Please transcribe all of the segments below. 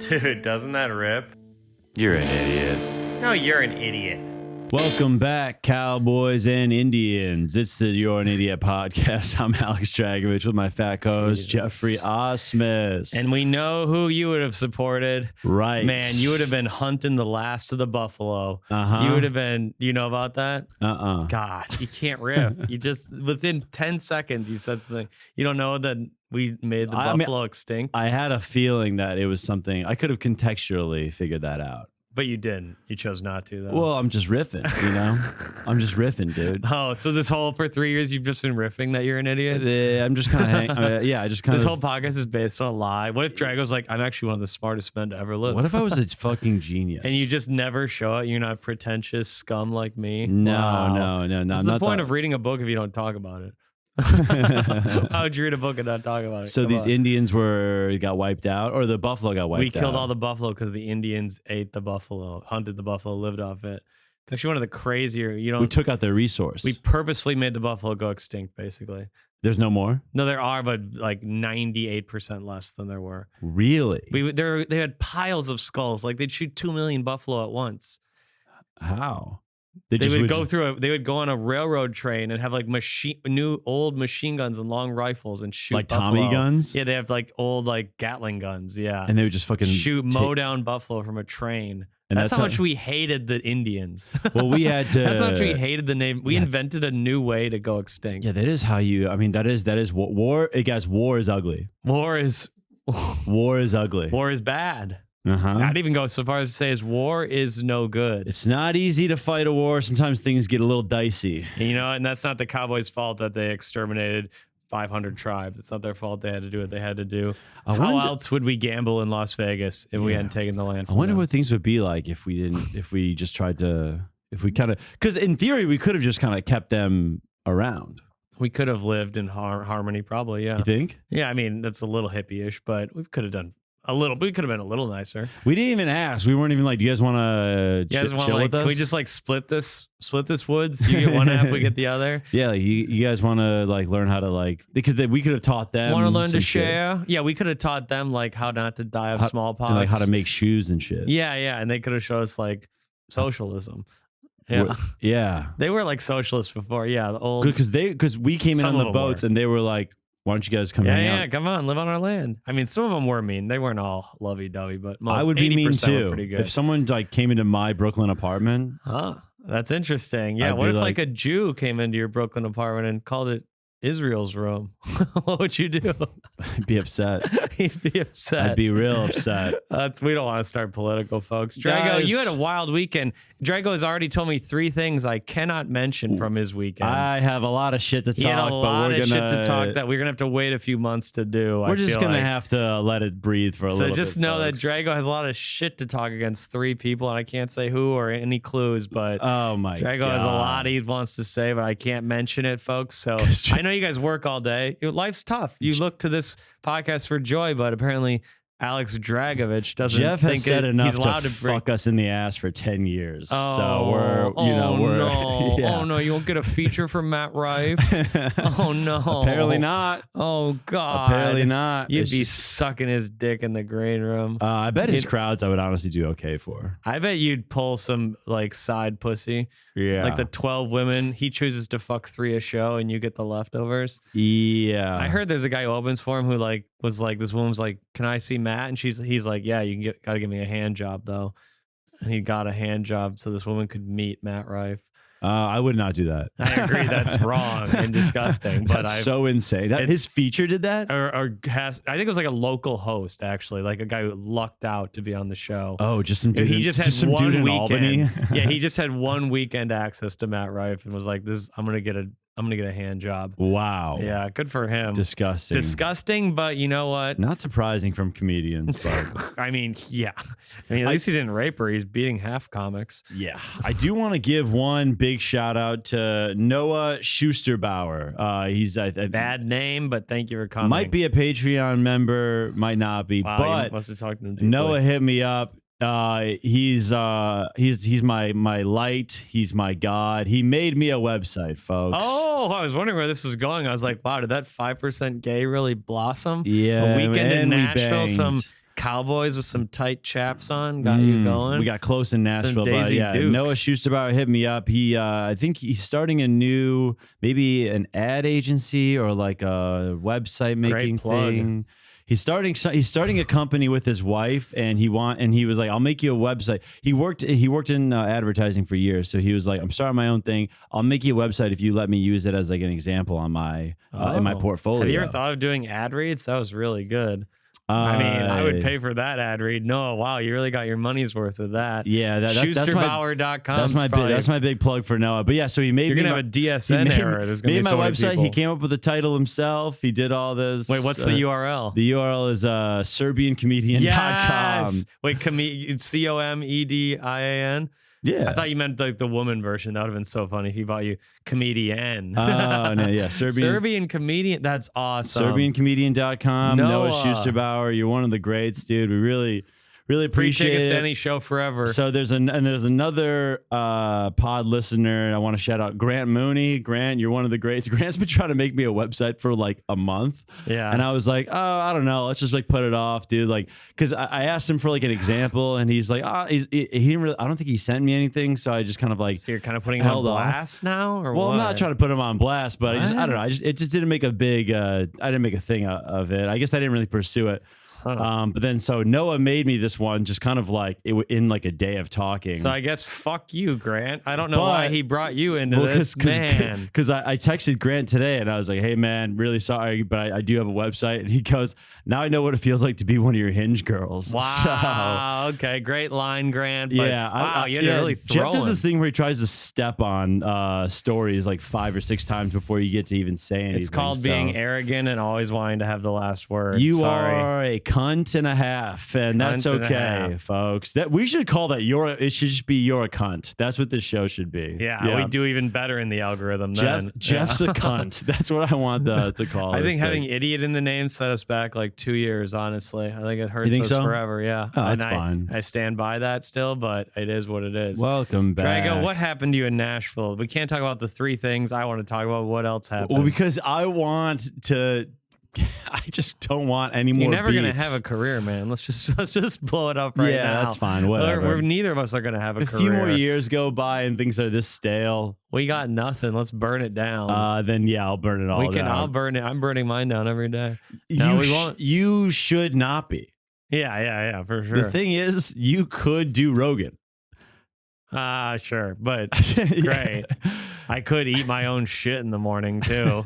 Dude, doesn't that rip? You're an idiot. No, you're an idiot. Welcome back, Cowboys and Indians. It's the You're an Idiot podcast. I'm Alex Dragovich with my fat co-host, Jeffrey Osmus. And we know who you would have supported. Right. Man, you would have been hunting the last of the buffalo. Uh-huh. You would have been, do you know about that? Uh-uh. God, you can't riff. You just, within 10 seconds, you said something. You don't know that we made the buffalo extinct? I had a feeling that it was something, I could have contextually figured that out. But you didn't. You chose not to, though. Well, I'm just riffing, you know? I'm just riffing, dude. Oh, so this whole, for 3 years, you've just been riffing that you're an idiot? I'm just kind of I just kind of. This whole podcast is based on a lie. What if Drago's like, I'm actually one of the smartest men to ever live? What if I was a fucking genius? And you just never show it? You're not pretentious scum like me? No. What's the point of reading a book if you don't talk about it? How would you read a book and not talk about it? So Come these on. Indians got wiped out, or the buffalo got wiped out? We killed all the buffalo because the Indians ate the buffalo, hunted the buffalo, lived off it. It's actually one of the crazier, We took out their resource. We purposely made the buffalo go extinct, basically. There's no more? No, there are, but like 98% less than there were. Really? They had piles of skulls. Like they'd shoot 2 million buffalo at once. How? They would go on a railroad train and have like old machine guns and long rifles and shoot like buffalo. Tommy guns? Yeah, they have like old like Gatling guns. Yeah, And they would just fucking mow down buffalo from a train. And that's how much we hated the Indians. Well, we had to. That's how much we hated the name. We invented a new way to go extinct. Yeah, that is how you. I mean, that is war. Guys, war is ugly. War is ugly. War is bad. Uh-huh. I'd even go so far as to say is war is no good. It's not easy to fight a war. Sometimes things get a little dicey. You know, and that's not the Cowboys' fault that they exterminated 500 tribes. It's not their fault they had to do what they had to do. How else would we gamble in Las Vegas if we hadn't taken the land from I wonder them? what things would be like if we kind of, because in theory, we could have just kind of kept them around. We could have lived in harmony, probably, yeah. You think? Yeah, I mean, that's a little hippie-ish, but we could have done we could have been a little nicer. We didn't even ask. We weren't even like, do you guys want to chill with us? Can we just like split this woods? You get one half, we get the other. Yeah, like, you guys want to like learn how to like, because we could have taught them. Want to learn to shit. share? Yeah, we could have taught them like how not to die of smallpox. And, like how to make shoes and shit. Yeah, and they could have showed us like socialism. Yeah. Yeah. They were like socialists before. Yeah, the old because we came in on the boats and they were like, why don't you guys come hang out? Yeah, come on, live on our land. I mean, some of them were mean. They weren't all lovey-dovey, but most, I would be mean too. Pretty good. If someone like came into my Brooklyn apartment. Huh. That's interesting. Yeah. I'd What if be like a Jew came into your Brooklyn apartment and called it Israel's room? What would you do? I'd be upset. He'd be upset. I'd be real upset. We don't want to start political, folks. Drago, Guys, you had a wild weekend. Drago has already told me 3 things I cannot mention from his weekend. I have a lot of shit to talk. He had a lot of shit to talk that we're gonna have to wait a few months to do. We're just gonna have to let it breathe for a little bit. So just know folks. that Drago has a lot of shit to talk against 3 people, and I can't say who or any clues. But oh my Drago God. has a lot he wants to say, but I can't mention it, folks. So I know you guys work all day. Life's tough. You look to this podcast for joy, but apparently Alex Dragovich doesn't Jeff think has said enough he's allowed to to bring... fuck us in the ass for 10 years. Oh, so we're no. yeah. Oh no, you won't get a feature from Matt Rife. Oh no. Apparently not. Oh God. Apparently not. You'd be sucking his dick in the green room. I bet his crowds I would honestly do okay for. I bet you'd pull some like side pussy. Yeah. Like the 12 women. He chooses to fuck 3 a show and you get the leftovers. Yeah. I heard there's a guy who opens for him who like was like, this woman was like, can I see Matt? And he's like, yeah, gotta give me a hand job though. And he got a hand job so this woman could meet Matt Rife. I would not do that. I agree, that's wrong and disgusting. But that's so insane. His feature did that? I think it was like a local host, actually, like a guy who lucked out to be on the show. Oh, just some dude. He just had some one dude in weekend. Albany. Yeah, he just had one weekend access to Matt Rife and was like, I'm gonna get a hand job. Wow. Yeah, good for him. Disgusting, but you know what? Not surprising from communians, but I mean, yeah. I mean, at least he didn't rape her. He's beating half comics. Yeah. I do want to give one big shout out to Noah Schusterbauer. He's a bad name, but thank you for coming. Might be a Patreon member, might not be, wow, but you must have talked to him deeply. Noah hit me up. He's my light. He's my God. He made me a website, folks. Oh, I was wondering where this was going. I was like, wow, did that 5% gay really blossom? Yeah, a weekend in and we Nashville, banged. some cowboys with some tight chaps on got you going. We got close in Nashville, but Daisy yeah, Dukes. Noah Schusterbauer hit me up. I think he's starting a new, maybe an ad agency or like a website making plug. thing. He's starting a company with his wife, and he was like, I'll make you a website. He worked in advertising for years, so he was like, I'm starting my own thing. I'll make you a website if you let me use it as like an example on my in my portfolio. Have you ever thought of doing ad reads? That was really good. I mean, I would pay for that ad read. No, wow, you really got your money's worth with that. Yeah, Schusterbauer.com. That's my big plug for Noah. But yeah, so he made You're gonna have a DSN error. There's gonna be so many website. people. He came up with the title himself. He did all this. Wait, what's the URL? The URL is SerbianComedian.com. Yes. Wait, COMEDIAN. Yeah, I thought you meant like the woman version. That would have been so funny if he bought you comedian. Oh no, yeah, Serbian comedian. That's awesome. SerbianComedian.com. Noah Schusterbauer, you're one of the greats, dude. We really appreciate tickets it. to any show forever. So there's another pod listener. I want to shout out Grant Mooney. Grant, you're one of the greats. Grant's been trying to make me a website for like a month. Yeah. And I was like, oh, I don't know. Let's just like put it off, dude. Like, because I asked him for like an example, and he's like, he didn't really. I don't think he sent me anything. So I just kind of like. So you're kind of putting him on blast now, or well, what? I'm not trying to put him on blast, but I don't know. It just didn't make a big. I didn't make a thing of it. I guess I didn't really pursue it. But then so Noah made me this one just kind of like in like a day of talking. So I guess fuck you, Grant. I don't know why he brought you into this, man. Because I texted Grant today and I was like, hey man, really sorry, but I do have a website. And he goes, now I know what it feels like to be one of your Hinge girls. Wow. Okay, great line, Grant. But yeah. Wow, you had to really throw Geoff does this thing where he tries to step on stories like 5 or 6 times before you get to even say anything. It's called being arrogant and always wanting to have the last word. You are a cunt and a half, and that's okay, folks. That we should call that it should just be you're a cunt. That's what this show should be. Yeah, we do even better in the algorithm then. Jeff's a cunt. That's what I want to call it. I think having idiot in the name set us back like 2 years, honestly. I think it hurts us forever. Yeah. Oh, that's fine. I stand by that still, but it is what it is. Welcome back. Drago, what happened to you in Nashville? We can't talk about the 3 things. I want to talk about what else happened. Well, because I want to I just don't want any more. You're never beefs. gonna have a career, man. Let's just blow it up right now. Yeah, that's fine. Whatever. Neither of us are gonna have a career. A few more years go by and things are this stale. We got nothing. Let's burn it down. Then yeah, I'll burn it all down. I'll burn it. I'm burning mine down every day. No, we won't. You should not be. Yeah, for sure. The thing is, you could do Rogan. Sure, but great. I could eat my own shit in the morning too.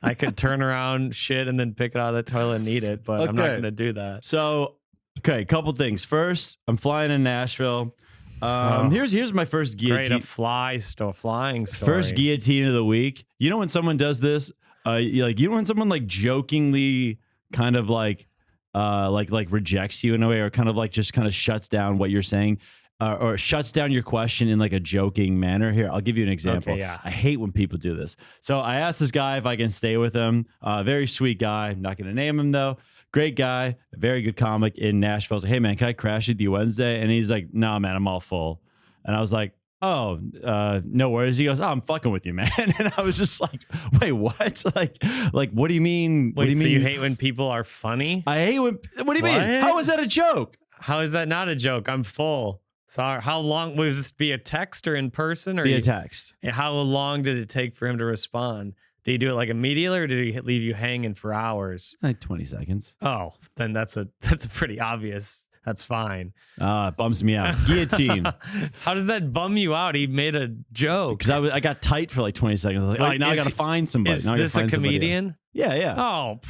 I could turn around shit and then pick it out of the toilet and eat it, but I'm not going to do that. So, okay, couple things. First, I'm flying to Nashville. Here's my first guillotine. Great, a flying story. First guillotine of the week. You know when someone does this, you know when someone like jokingly kind of like rejects you in a way, or kind of like just kind of shuts down what you're saying. Or shuts down your question in like a joking manner. Here, I'll give you an example. Okay, yeah. I hate when people do this. So I asked this guy if I can stay with him. Very sweet guy. I'm not going to name him though. Great guy. Very good comic in Nashville. I was like, hey man, can I crash with you Wednesday? And he's like, no man, I'm all full. And I was like, oh, no worries. He goes, oh, I'm fucking with you, man. And I was just like, wait, what? Like, what do you mean? Wait, so you hate when people are funny? I hate when, what do you mean? How is that a joke? How is that not a joke? I'm full. Sorry, how long was this? Via text or in person? Or via text. How long did it take for him to respond? Did he do it like immediately, or did he leave you hanging for hours? Like 20 seconds. Oh, then that's a pretty obvious. That's fine. It bums me out. Guillotine. How does that bum you out? He made a joke. Because I got tight for like 20 seconds. I was like, all right, now I got to find somebody. Is this a comedian? Yeah. Oh.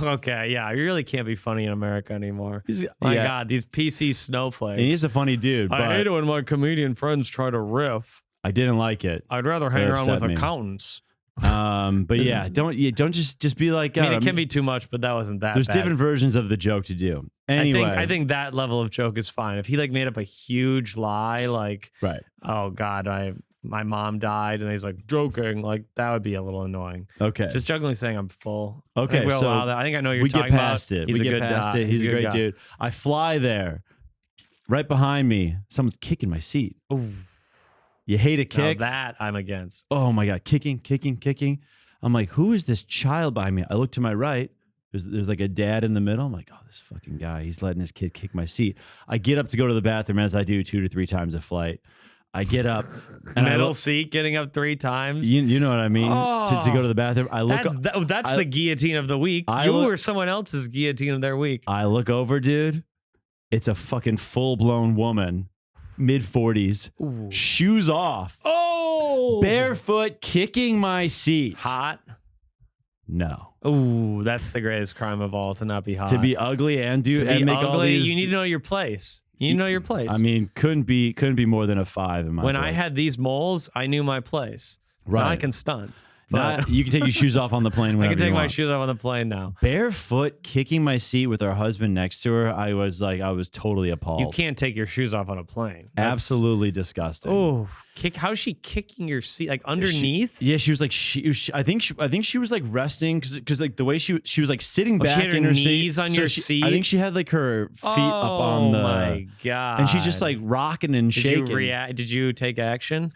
Okay, yeah, you really can't be funny in America anymore. My God, these PC snowflakes. And he's a funny dude. But I hate it when my comedian friends try to riff. I didn't like it. I'd rather hang around with accountants. But yeah, don't just be like. I mean, it can be too much, but that wasn't that. There's bad. different versions of the joke to do. Anyway, I think that level of joke is fine. If he like made up a huge lie, like, right? Oh God, my mom died, and he's like joking, like that would be a little annoying. Okay, just jokingly saying I'm full. Okay, we'll allow that. I think I know you're talking about. He's a good guy. He's a great dude. I fly there. Right behind me, someone's kicking my seat. Ooh. You hate a kick? Now that I'm against. Oh my God, kicking. I'm like, who is this child behind me? I look to my right. There's like a dad in the middle. I'm like, oh, this fucking guy, he's letting his kid kick my seat. I get up to go to the bathroom, as I do 2 to 3 times a flight. I get up and middle seat, getting up 3 times. You know what I mean? To go to the bathroom. I look. That's the guillotine of the week. Or someone else's guillotine of their week. I look over, dude. It's a fucking full-blown woman, mid-40s, shoes off, barefoot, kicking my seat. Hot? No. Ooh, that's the greatest crime of all, to not be hot. To be ugly and make ugly, all these. You need to know your place. You know your place. I mean, couldn't be more than a 5 in my When book. I had these moles, I knew my place. Right. Now I can stunt. You can take your shoes off on the plane I whenever can take you my want. shoes off on the plane now. Barefoot, kicking my seat with her husband next to her. I was totally appalled. You can't take your shoes off on a plane. Absolutely disgusting. Oh, how's she kicking your seat? Like underneath? She was like I think she was like resting because like the way she was like sitting back she had in her knees seat. on your seat. I think she had like her feet up on the. Oh my god! And she's just like rocking and shaking. Did you take action?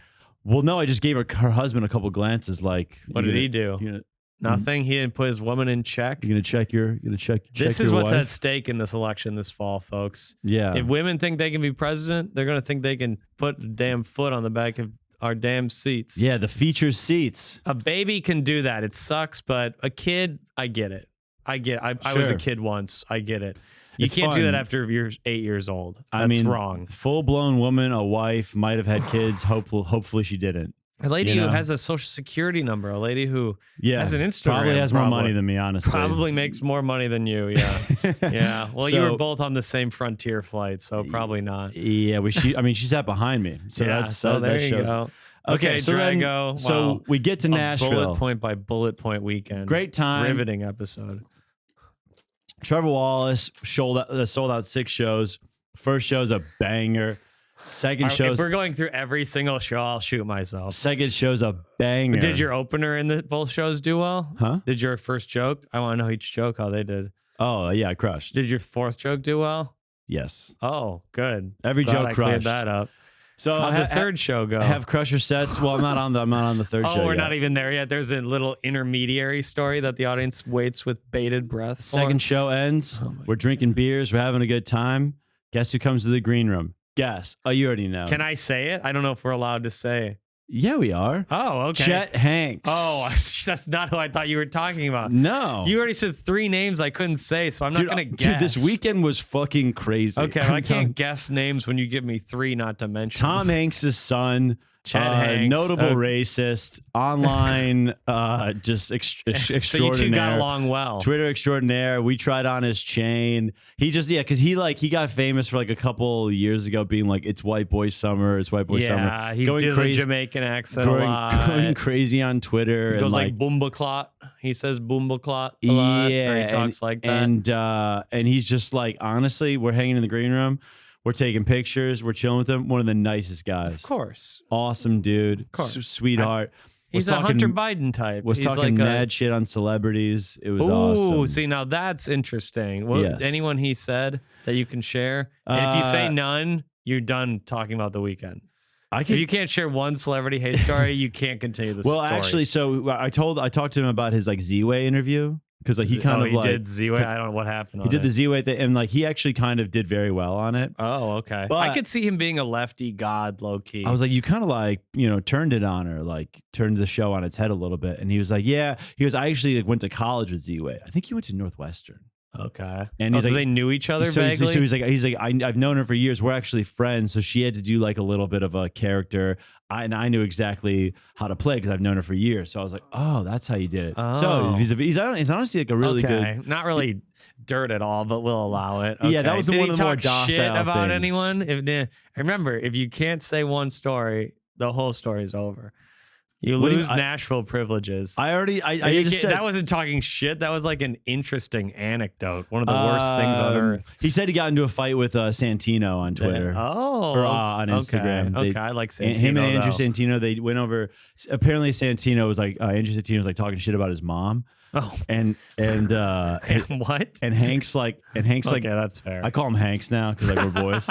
Well, no, I just gave her husband a couple glances. Like, what did he do? Nothing. He didn't put his woman in check. You're gonna check your. This is what's at stake in this election this fall, folks. Yeah. If women think they can be president, they're gonna think they can put a damn foot on the back of our damn seats. Yeah, the featured seats. A baby can do that. It sucks, but a kid, I get it. I was a kid once. I get it. You can't do that after you're 8 years old. That's wrong. Full-blown woman, a wife, might have had kids. Hopefully she didn't. A lady who has a social security number. A lady who has an Instagram. Probably has more money than me, honestly. Probably makes more money than you, yeah. Yeah. Well, you were both on the same Frontier flight, so probably not. Yeah, she sat behind me. So there you go. Okay, so Drago. So we get to Nashville. Bullet point by bullet point weekend. Great time. Riveting episode. Trevor Wallace sold out 6 shows. First show's a banger. Second show's... If we're going through every single show, I'll shoot myself. Second show's a banger. Did your opener in both shows do well? Huh? Did your first joke? I want to know each joke, how they did. Oh, yeah, I crushed. Did your fourth joke do well? Yes. Oh, good. Every joke crushed. Cleared that up. So how'd the third show go? Have crusher sets. Well, I'm not on the third show. Oh, we're yet. not even there yet. There's a little intermediary story that the audience waits with bated breath for. Second show ends. We're drinking beers. We're having a good time. Guess who comes to the green room? Guess. Oh, you already know. Can I say it? I don't know if we're allowed to say. Yeah, we are. Oh, okay. Chet Hanks. Oh, that's not who I thought you were talking about. No. You already said 3 names I couldn't say, so I'm not going to guess. Dude, this weekend was fucking crazy. Okay, I can't guess names when you give me 3 not to mention. Tom Hanks' son. Chet Hanks. Notable racist. Online, just extraordinary. So you two got along well. Twitter extraordinaire. We tried on his chain. He just, because he got famous for like a couple years ago being like, it's white boy summer. It's white boy summer. Yeah, he's doing the Jamaican accent a lot. Going crazy on Twitter. He goes like Boombaclot. He says Boombaclot a lot. Yeah. He talks like that. And he's just like, honestly, we're hanging in the green room. We're taking pictures. We're chilling with him. One of the nicest guys. Of course. Awesome dude. Sweetheart. He's a Hunter Biden type. Was talking like mad shit on celebrities. It was awesome. Ooh, see, now that's interesting. Yes. Anyone he said that you can share? And if you say none, you're done talking about the weekend. If you can't share one celebrity hate story, you can't continue the story. Well, actually, so I talked to him about his like Z-Way interview. Because like he did Z-Way. I don't know what happened. He did the Z-Way thing, and like he actually kind of did very well on it. Oh, okay. But I could see him being a lefty god, low key. I was like, you kind of like turned it on her, like turned the show on its head a little bit. And he was like, yeah. He goes, I actually went to college with Z-Way. I think he went to Northwestern. Okay. And so they knew each other vaguely? So he's like, I've known her for years. We're actually friends. So she had to do like a little bit of a character. And I knew exactly how to play because I've known her for years. So I was like, oh, that's how you did it. Oh. So he's honestly like a really good. Not really dirt at all, but we'll allow it. Okay. Yeah, that was one of the more docile shit about things. anyone? Remember, if you can't say one story, the whole story is over. You lose Nashville privileges. I just said that wasn't talking shit. That was like an interesting anecdote. One of the worst things on earth. He said he got into a fight with Santino on Twitter. Or on Instagram. Okay, I like Santino. Him and Andrew Santino, they went over. Apparently, Santino was like, Andrew Santino was like talking shit about his mom. Oh, and what? and Hank's like Okay, that's fair. I call him Hanks now because like we're boys.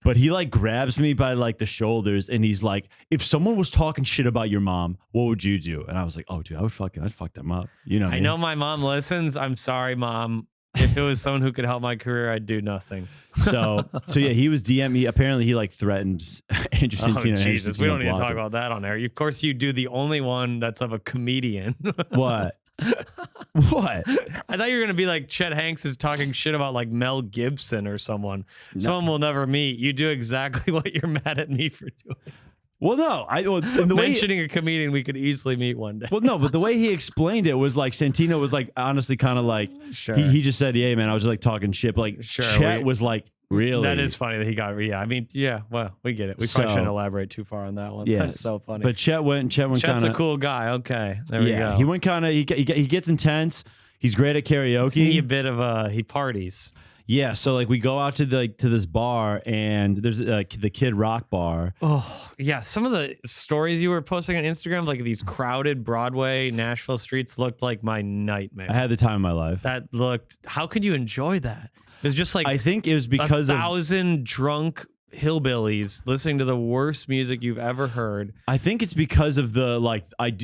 But he like grabs me by like the shoulders and he's like, if someone was talking shit about your mom, what would you do? And I was like, oh dude, I'd fuck them up. You know what I mean? know my mom listens. I'm sorry, Mom. If it was someone who could help my career, I'd do nothing. So yeah, he was DM me. Apparently he like threatened Andrew Santino. Jesus, we don't need to talk about that on air. Of course you do the only one that's of a comedian. What? What? I thought you were going to be like Chet Hanks is talking shit about like Mel Gibson or someone. No. Someone we'll never meet. You do exactly what you're mad at me for doing. Well, no, mentioning a comedian we could easily meet one day. Well, no, but the way he explained it was like Santino was like honestly kind of like sure. He just said, "Yeah, man, I was like talking shit." But, like sure, Chet was like, "Really?" That is funny that he got. Yeah, I mean, yeah. Well, we get it. We probably shouldn't elaborate too far on that one. Yeah, that's so funny. But Chet went. Chet's kinda, a cool guy. Okay, there we go. He went kind of. He gets intense. He's great at karaoke. He a bit of a he parties. Yeah, so like we go out to this bar and there's the Kid Rock bar. Oh yeah, some of the stories you were posting on Instagram, like these crowded Broadway Nashville streets, looked like my nightmare. I had the time of my life. That looked. How could you enjoy that? It was just like I think it was because 1,000 drunk hillbillies listening to the worst music you've ever heard. I think it's because of the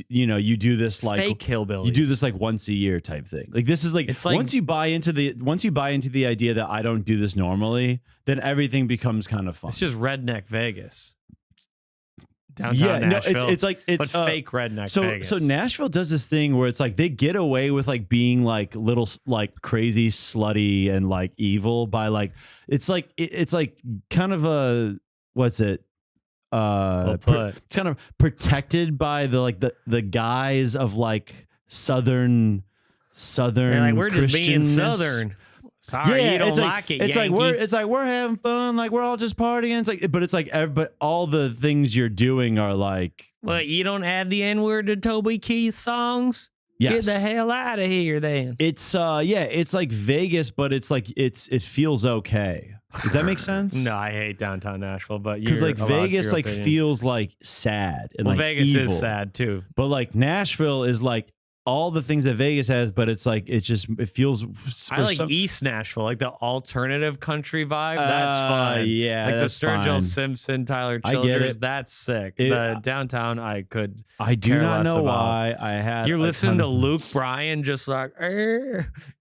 you do this like fake hillbillies. You do this like once a year type thing. Like this is like it's like once you buy into the idea that I don't do this normally, then everything becomes kind of fun. It's just redneck Vegas. Downtown Nashville, no, it's fake redneck Vegas. So Nashville does this thing where it's like they get away with like being like little like crazy, slutty, and like evil by like it's like kind of a what's it? It's kind of protected by the guise of like southern. They're like, we're just being southern. Sorry, you don't like it. It's like we're having fun, like we're all just partying. But all the things you're doing are like. Well, you don't add the N-word to Toby Keith's songs. Yes. Get the hell out of here, then. It's it's like Vegas, but it's like it feels okay. Does that make sense? No, I hate downtown Nashville, but because like Vegas like feels like sad and like Vegas evil. is sad too. But like Nashville is like. All the things that Vegas has, but it's like it feels. I like East Nashville, like the alternative country vibe. That's fun. Yeah, like the Sturgill fine. Simpson, Tyler Childers. That's sick. The downtown, I do not know why I had. You're listening to Luke Bryan, just like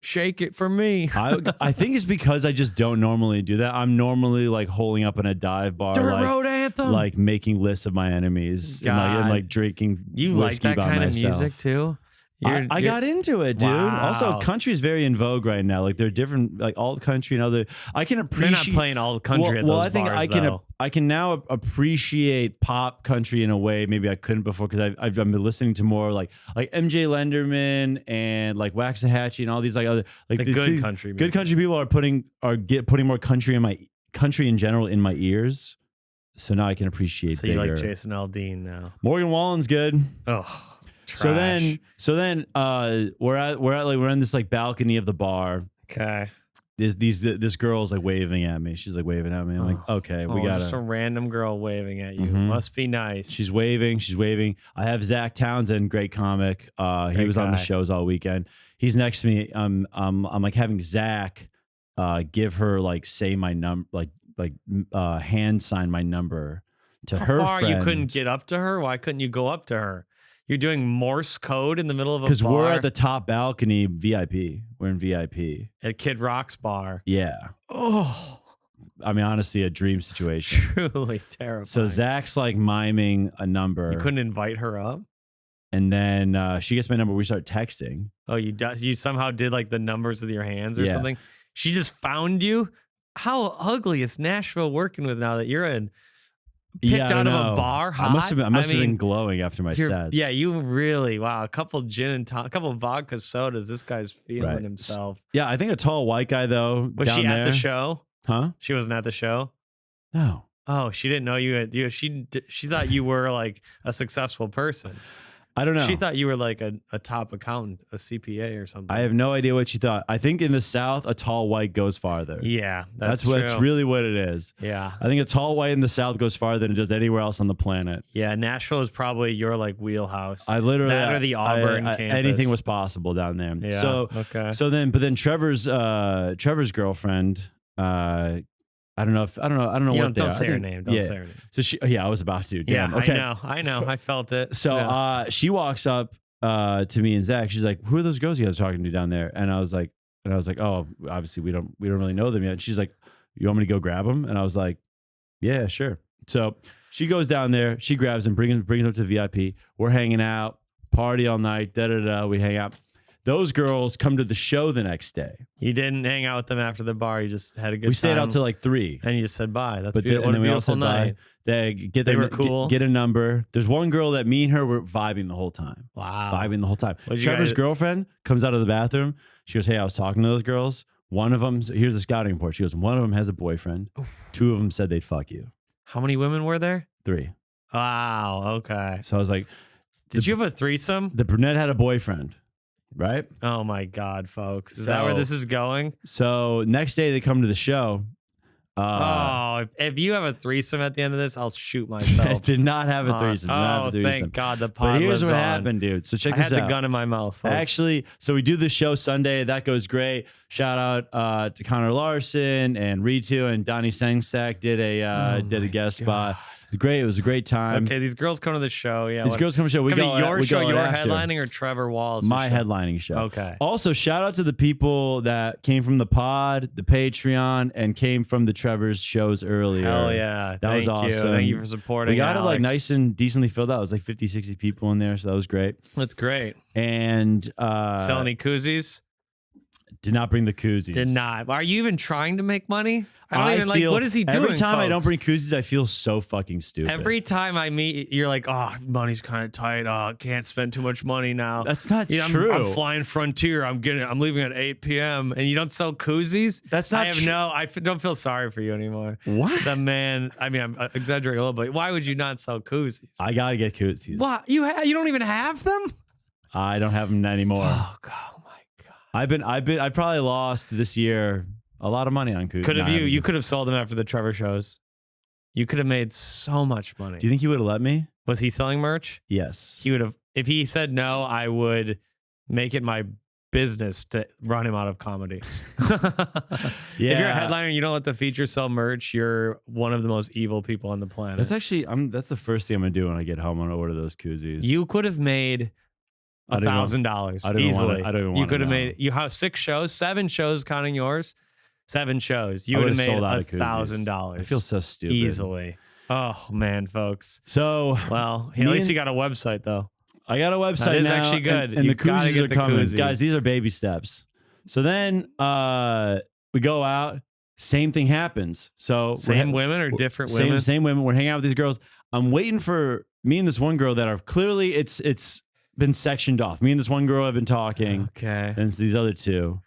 shake it for me. I think it's because I just don't normally do that. I'm normally like holding up in a dive bar, Dirt Road Anthem, like making lists of my enemies, and like drinking. You like that kind of music too? I got into it, dude. Wow. Also, country is very in vogue right now. Like they're different, like alt country and other. I can appreciate. They're not playing alt country at those bars, I can now appreciate pop country in a way maybe I couldn't before because I've been listening to more like MJ Lenderman and like Waxahachie and all these like other like good country. Good country people are putting more country in general in my ears. So now I can appreciate. So you like Jason Aldean now? Morgan Wallen's good. Oh. Trash. So then we're in this like balcony of the bar. Okay. This girl's like waving at me. She's like waving at me. I'm like, okay, we got just a random girl waving at you. Must be nice. She's waving. I have Zach Townsend, great comic. He was on the shows all weekend. He's next to me. I'm like having Zach give her like say my number like hand sign my number to her friend. You couldn't get up to her? Why couldn't you go up to her? You're doing Morse code in the middle of a bar? Because we're at the top balcony, VIP. We're in VIP. At Kid Rock's bar. Yeah. Oh. I mean, honestly, a dream situation. Truly terrifying. So Zach's like miming a number. You couldn't invite her up? And then she gets my number. We start texting. Oh, you somehow did like the numbers with your hands or something? She just found you? How ugly is Nashville working with now that you're in? Picked out of a bar, hot? I must have been glowing after my sets. Yeah, you really, wow. A couple gin and a couple vodka sodas. This guy's feeling himself. Yeah, I think a tall white guy, though. Was she at the show? Huh? She wasn't at the show? No. Oh, she didn't know you. She thought you were like a successful person. I don't know. She thought you were like a top accountant, a CPA or something. I have no idea what she thought. I think in the South, a tall white goes farther. Yeah, That's true. really what it is. Yeah. I think a tall white in the South goes farther than it does anywhere else on the planet. Yeah, Nashville is probably your like wheelhouse. I literally that or the Auburn campus. Anything was possible down there. Yeah. So okay. So then Trevor's girlfriend. I don't know what. Don't say her name. Don't say her name. So I was about to. Damn. Yeah, okay. I know. I felt it. So she walks up to me and Zach. She's like, "Who are those girls you guys are talking to down there?" And I was like, "Oh, obviously we don't really know them yet." And she's like, "You want me to go grab them?" And I was like, "Yeah, sure." So she goes down there. She grabs them, brings them up to VIP. We're hanging out, party all night. We hang out. Those girls come to the show the next day. You didn't hang out with them after the bar. You just had a good time. We stayed out till like 3. And you just said bye. That's but beautiful. What a beautiful night. They were cool. Get a number. There's one girl that me and her were vibing the whole time. Wow. Vibing the whole time. Trevor's girlfriend comes out of the bathroom. She goes, "Hey, I was talking to those girls. One of them, here's the scouting report." She goes, "One of them has a boyfriend. 2 of them said they'd fuck you." How many women were there? 3. Wow. Okay. So I was like, did you have a threesome? The brunette had a boyfriend. Right? Oh my God, folks. Is that where this is going? So next day they come to the show. If you have a threesome at the end of this, I'll shoot myself. Did not have a threesome. Thank God the pod But here's lives what on. happened, dude. So check this out. I had the gun in my mouth, folks. Actually, so we do the show Sunday. That goes great. Shout out to Connor Larson and Ritu and Donnie Sengsak did a guest spot. Great. It was a great time. Okay, these girls come to the show. Yeah, these girls come to the show. We go your show, your your headlining, or Trevor Wall's? My headlining show. Okay. Also, shout out to the people that came from the pod, the Patreon, and came from the Trevor's shows earlier. Hell yeah. That was awesome. Thank you for supporting. We got Alex. it like nice and decently filled out. It was like 50, 60 people in there, so that was great. That's great. And sell any koozies? Did not bring the koozies. Did not. Are you even trying to make money? I don't even what is he doing? Every time folks? I don't bring koozies, I feel so fucking stupid. Every time I meet, you're like, "Oh, money's kind of tight. Oh, can't spend too much money now." That's not true. I'm flying Frontier. I'm leaving at 8 p.m. and you don't sell koozies. That's not true. I don't feel sorry for you anymore. What? The man. I mean, I'm exaggerating a little bit. Why would you not sell koozies? I gotta get koozies. What? You don't even have them? I don't have them anymore. Oh God. I probably lost this year a lot of money on koozies. You could have sold them after the Trevor shows. You could have made so much money. Do you think he would have let me? Was he selling merch? Yes. He would have. If he said no, I would make it my business to run him out of comedy. If you're a headliner and you don't let the feature sell merch, you're one of the most evil people on the planet. That's actually that's the first thing I'm gonna do when I get home. I'm gonna order those koozies. You could have made $1,000 easily. I don't even want. You could have made. You have 6 shows, 7 shows counting yours. 7 shows. You would have made $1,000. I feel so stupid. Easily. Oh man, folks. So well, at least you got a website though. I got a website that is now, actually good. and the koozies are coming, koozie. guys. These are baby steps. So then we go out. Same thing happens. So same women or different women? Same women. We're hanging out with these girls. I'm waiting for me and this one girl that are clearly it's been sectioned off. Me and this one girl have been talking. Okay. And it's these other 2.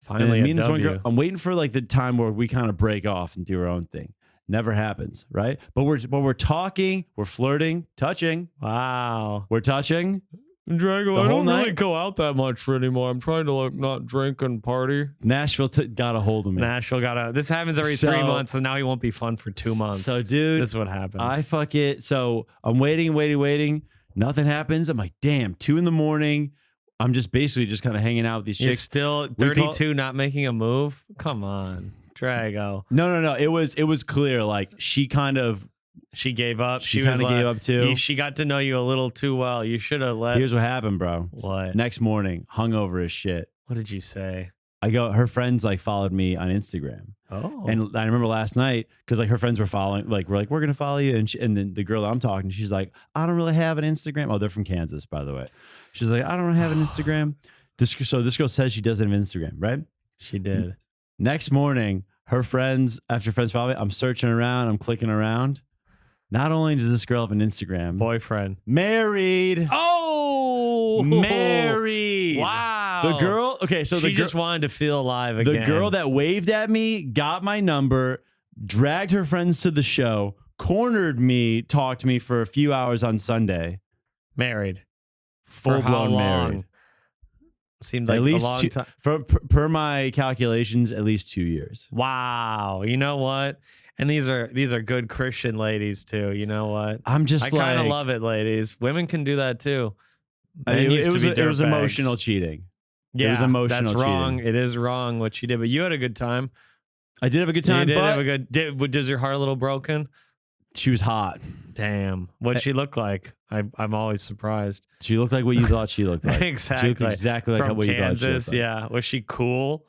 Finally, me and this one girl. I'm waiting for like the time where we kind of break off and do our own thing. Never happens, right? But we're talking, we're flirting, touching. Wow. We're touching. Drago, I don't really go out that much anymore. I'm trying to not drink and party. Nashville got a hold of me. This happens every 3 months, and now he won't be fun for 2 months. So, dude, this is what happens. I fuck it. So I'm waiting. Nothing happens. I'm like, damn, 2 a.m. I'm just basically just kind of hanging out with these chicks. You're still 32, not making a move? Come on, Drago. No. It was clear. Like she kind of. She gave up. She kind of gave up too. She got to know you a little too well. You should have let. Here's what happened, bro. What? Next morning, hungover as shit. What did you say? Her friends like followed me on Instagram. Oh. And I remember last night, because like her friends were following, like, we're going to follow you. And then the girl I'm talking to, she's like, I don't really have an Instagram. Oh, they're from Kansas, by the way. She's like, I don't have an Instagram. This girl says she doesn't have Instagram, right? She did. Next morning, after friends follow me, I'm searching around, I'm clicking around. Not only does this girl have an Instagram, boyfriend, married. Oh, married. Wow. The girl. Okay, so she just wanted to feel alive again. The girl that waved at me got my number, dragged her friends to the show, cornered me, talked to me for a few hours on Sunday. Married. full blown married. Seemed like at least a long time. Per my calculations, at least 2 years. Wow. You know what? And these are good Christian ladies too. You know what? I kind of love it, ladies. Women can do that too. It was emotional cheating. Yeah, it was emotional that's wrong. cheating. It is wrong what she did, but you had a good time. I did have a good time. You did but have a good. Was your heart a little broken? She was hot. Damn. What'd she look like? I'm always surprised. She looked like what you thought she looked like. Exactly. She looked exactly like From what you thought she looked like. Yeah. Was she cool?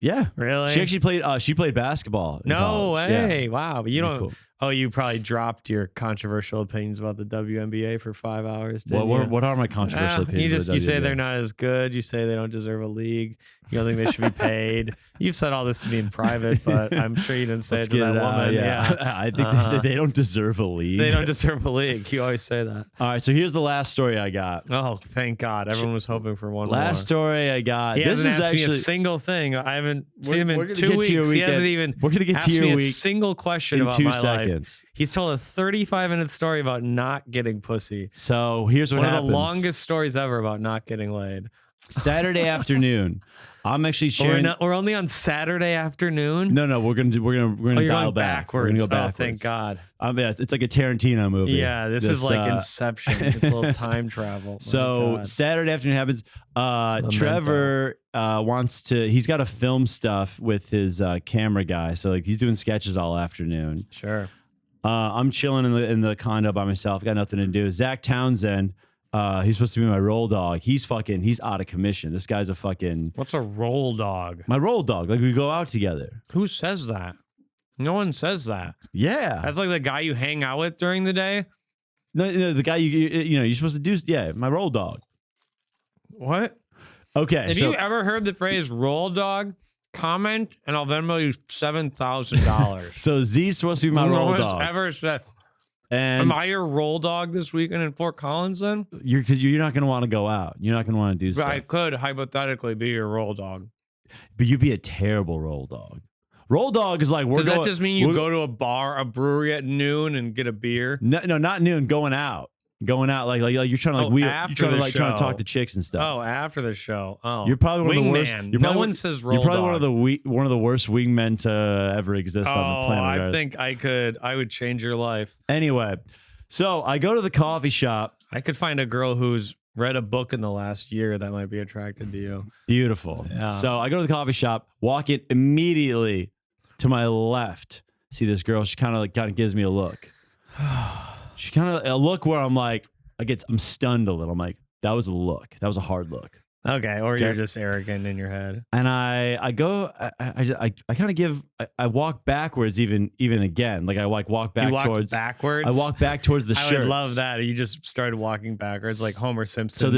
Yeah. Really? She actually played basketball. In No college. way. Yeah. Wow. But you don't. Cool. Oh, you probably dropped your controversial opinions about the WNBA for 5 hours. Didn't you? What are my controversial opinions? You say they're not as good. You say they don't deserve a league. You don't think they should be paid. You've said all this to me in private, but I'm sure you didn't say it to that woman. Yeah. I think they don't deserve a league. They don't deserve a league. You always say that. All right, so here's the last story I got. Oh, thank God. Everyone was hoping for one more. Last story I got. He this hasn't is asked actually me a single thing. I haven't seen him in 2 get weeks. To your He hasn't even We're gonna get asked to your me week a single question in about 2 my seconds. life. He's told a 35-minute story about not getting pussy. So here's what One happens. of the longest stories ever about not getting laid. Saturday afternoon. I'm actually sharing. We're only on Saturday afternoon. No, we're gonna dial back. We're gonna go backwards. Oh, thank God. Yeah, it's like a Tarantino movie. Yeah, this is like Inception. It's a little time travel. So Saturday afternoon happens. Trevor wants to. He's got to film stuff with his camera guy. So like he's doing sketches all afternoon. Sure. I'm chilling in the condo by myself. Got nothing to do. Zach Townsend. He's supposed to be my roll dog. He's out of commission. This guy's a fucking. What's a roll dog? My roll dog. Like we go out together. Who says that? No one says that. Yeah. That's like the guy you hang out with during the day. No, the guy you're supposed to do. Yeah, my roll dog. What? Okay. Have you ever heard the phrase roll dog? Comment and I'll Venmo you $7,000. So Z's supposed to be my roll dog. No one's ever said. And am I your roll dog this weekend in Fort Collins then? Because you're not going to want to go out. You're not going to want to do stuff. I could hypothetically be your roll dog. But you'd be a terrible roll dog. Roll dog is like Does that just mean you go to a brewery at noon and get a beer? No, not noon. Going out like you're trying to trying to talk to chicks and stuff. Oh, after the show. Oh, you're probably one of the worst. No one says roll dog. You're probably one of the worst wingmen to ever exist on the planet Earth. I think I would change your life. Anyway, so I go to the coffee shop. I could find a girl who's read a book in the last year that might be attracted to you. Beautiful. Yeah. So I go to the coffee shop, walk in immediately to my left. See this girl? She kind of gives me a look. She kind of a look where I'm like, I'm stunned a little. I'm like, that was a look. That was a hard look. Okay, or you're just arrogant in your head. And I walk backwards even again. Like I walk back towards backwards. I walk back towards the shirts. I would love that. You just started walking backwards like Homer Simpson. So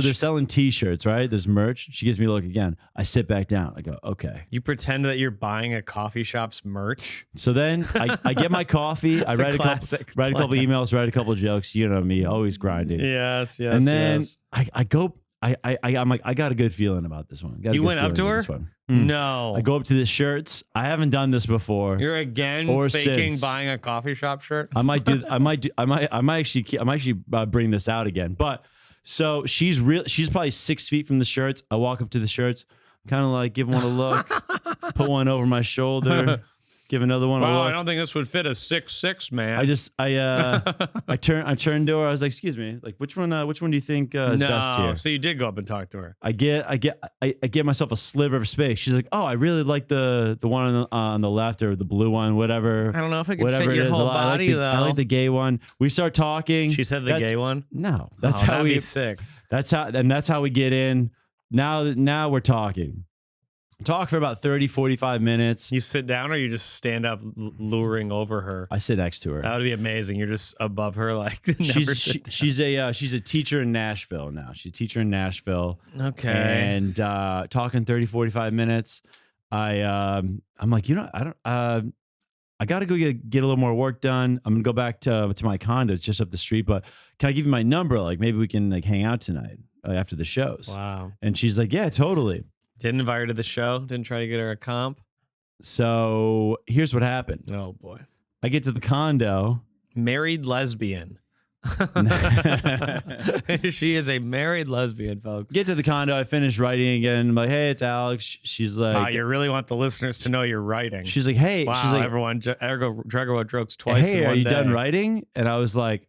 they're selling T-shirts, right? There's merch. She gives me a look again. I sit back down. I go, okay. You pretend that you're buying a coffee shop's merch. So then I get my coffee. I write a couple emails, write a couple jokes. You know me, always grinding. Yes. And then I go. I'm like, I got a good feeling about this one. You went up to her? No. I go up to the shirts. I haven't done this before. You're again faking buying a coffee shop shirt. I might actually bring this out again. But so she's probably 6 feet from the shirts. I walk up to the shirts, kind of like give one a look, put one over my shoulder. Give another one a look. I don't think this would fit a 6'6" man. I turned to her. I was like, "Excuse me, like which one do you think is best here?" So you did go up and talk to her. I get myself a sliver of space. She's like, "Oh, I really like the one on the left or the blue one, whatever." I don't know if I could fit your whole body though. I like the gay one. We start talking. She said the gay one. No, that's how that'd be sick. That's how we get in. Now we're talking. Talk for about 30, 45 minutes. You sit down or you just stand up luring over her? I sit next to her. That would be amazing. You're just above her like she's a teacher in Nashville now. She's a teacher in Nashville. Okay. And talking 30, 45 minutes. I'm like, I got to go get a little more work done. I'm going to go back to my condo. It's just up the street, but can I give you my number? Like maybe we can like hang out tonight after the shows. Wow. And she's like, yeah, totally. Didn't invite her to the show. Didn't try to get her a comp. So here's what happened. Oh boy. I get to the condo. Married lesbian. She is a married lesbian, folks. Get to the condo. I finished writing again. I'm like, hey, it's Alex. She's like, wow, you really want the listeners to know you're writing. She's like, hey, wow, she's like, everyone, Drago wrote jokes twice. Hey, in are one you day. done writing? And I was like,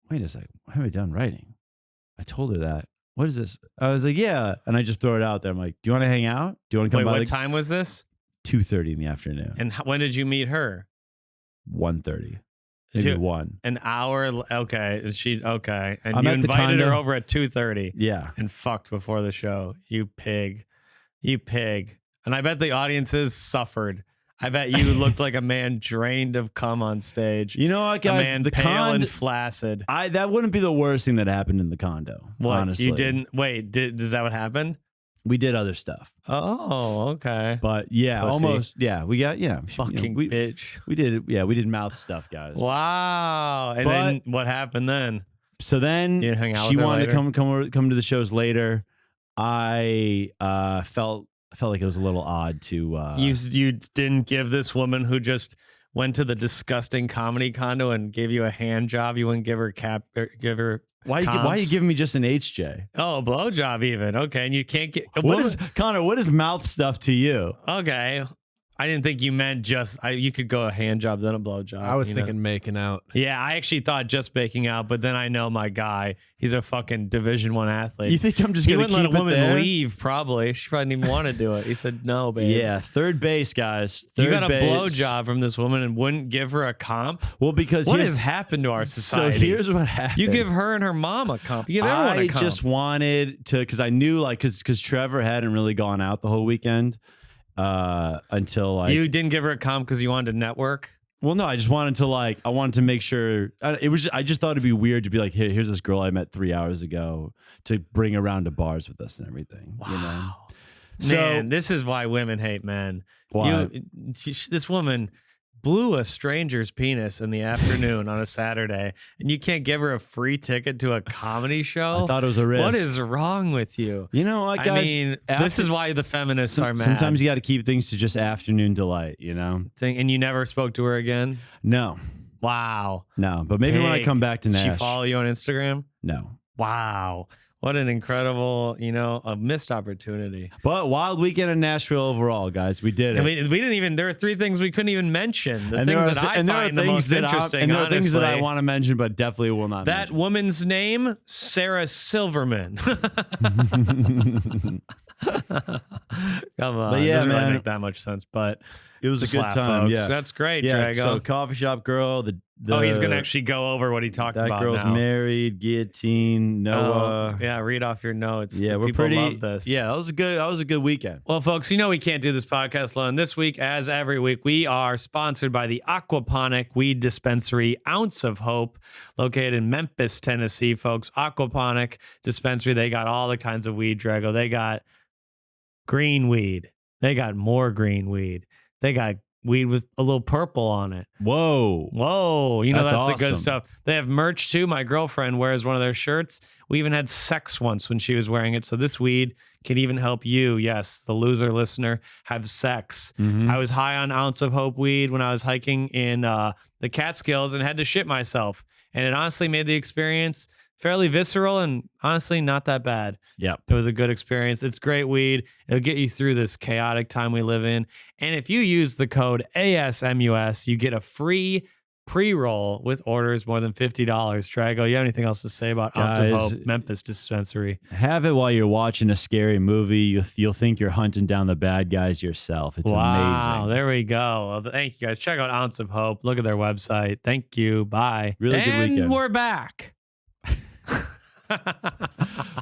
wait a second, why am I done writing? I told her that. What is this? I was like, yeah. And I just throw it out there. I'm like, do you want to hang out? Do you want to come by? What time was this? 2:30 in the afternoon. And when did you meet her? 1:30. Maybe 1. An hour. Okay. She's okay. And I'm you at the invited her condo. over at 2:30. Yeah. And fucked before the show. You pig. You pig. And I bet the audiences suffered. I bet you looked like a man drained of cum on stage. You know what, guys? A man the pale and flaccid. That wouldn't be the worst thing that happened in the condo. What? Honestly. You didn't wait, is that what happened? We did other stuff. Oh, okay. But yeah, Pussy. almost. Yeah, we got, Fucking bitch. We did it. Yeah, we did mouth stuff, guys. Wow. And then what happened then? So then You hang out she with her wanted later? to come to the shows later. I felt like it was a little odd to You didn't give this woman who just went to the disgusting comedy condo and gave you a hand job. You wouldn't give her why are you giving me just an HJ? Oh, a blowjob even. Okay, and you can't get Connor, what is mouth stuff to you? Okay. I didn't think you meant just you could go a hand job then a blowjob. I was thinking making out. Yeah, I actually thought just making out, but then I know my guy. He's a fucking Division I athlete. You think I'm just he gonna wouldn't keep let a it woman there? leave? Probably. She probably didn't even want to do it. He said no, babe. Yeah, third base, guys. You got a base. blowjob from this woman and wouldn't give her a comp? Well, because What has happened to our society? So here's what happened. You give her and her mom a comp. You give everyone a comp. I just wanted to, because I knew, like, because Trevor hadn't really gone out the whole weekend until like You didn't give her a comp because you wanted to network? Well, no, I just wanted to I wanted to make sure I just thought it'd be weird to be like, here's this girl I met 3 hours ago to bring around to bars with us and everything. Wow. You know? Man, this is why women hate men. Why? This woman blew a stranger's penis in the afternoon on a Saturday, and you can't give her a free ticket to a comedy show? I thought it was a risk. What is wrong with you? You know what, guys? I mean, this is why the feminists are mad. Sometimes you got to keep things to just afternoon delight, you know? And you never spoke to her again? No. Wow. No, but maybe when I Pig. come back to Nash. Did she follow you on Instagram? No. Wow. What an incredible, a missed opportunity. But wild weekend in Nashville overall, guys. We did it. And we didn't even, there are 3 things we couldn't even mention. The and things there are that th- I and there are find the things most that interesting, and there are things that I honestly. want to mention, but definitely will not That mention. woman's name, Sarah Silverman. Come on. But yeah, doesn't really man. make that much sense, but It was just a good laugh, time. folks. Yeah. That's great, Yeah. Drago. So coffee shop girl, he's going to actually go over what he talked that about girl's now. married, guillotine, Noah. Oh, yeah, read off your notes. Yeah, we're People pretty. love this. Yeah, that was a good weekend. Well, folks, we can't do this podcast alone. This week, as every week, we are sponsored by the Aquaponic Weed Dispensary, Ounce of Hope, located in Memphis, Tennessee, folks. Aquaponic Dispensary, they got all the kinds of weed, Drago. They got green weed. They got more green weed. They got weed with a little purple on it. Whoa. Whoa. That's That's the good awesome. stuff. They have merch too. My girlfriend wears one of their shirts. We even had sex once when she was wearing it. So this weed can even help you, yes, the loser listener, have sex. Mhm. I was high on Ounce of Hope weed when I was hiking in the Catskills and had to shit myself. And it honestly made the experience fairly visceral and honestly not that bad. Yep. It was a good experience. It's great weed. It'll get you through this chaotic time we live in. And if you use the code ASMUS, you get a free pre-roll with orders more than $50. Drago, you have anything else to say about Ounce of Guys, Hope Memphis Dispensary? Have it while you're watching a scary movie. You'll think you're hunting down the bad guys yourself. It's Wow, amazing. there we go. Well, thank you guys. Check out Ounce of Hope. Look at their website. Thank you. Bye. Really good and weekend. we're back.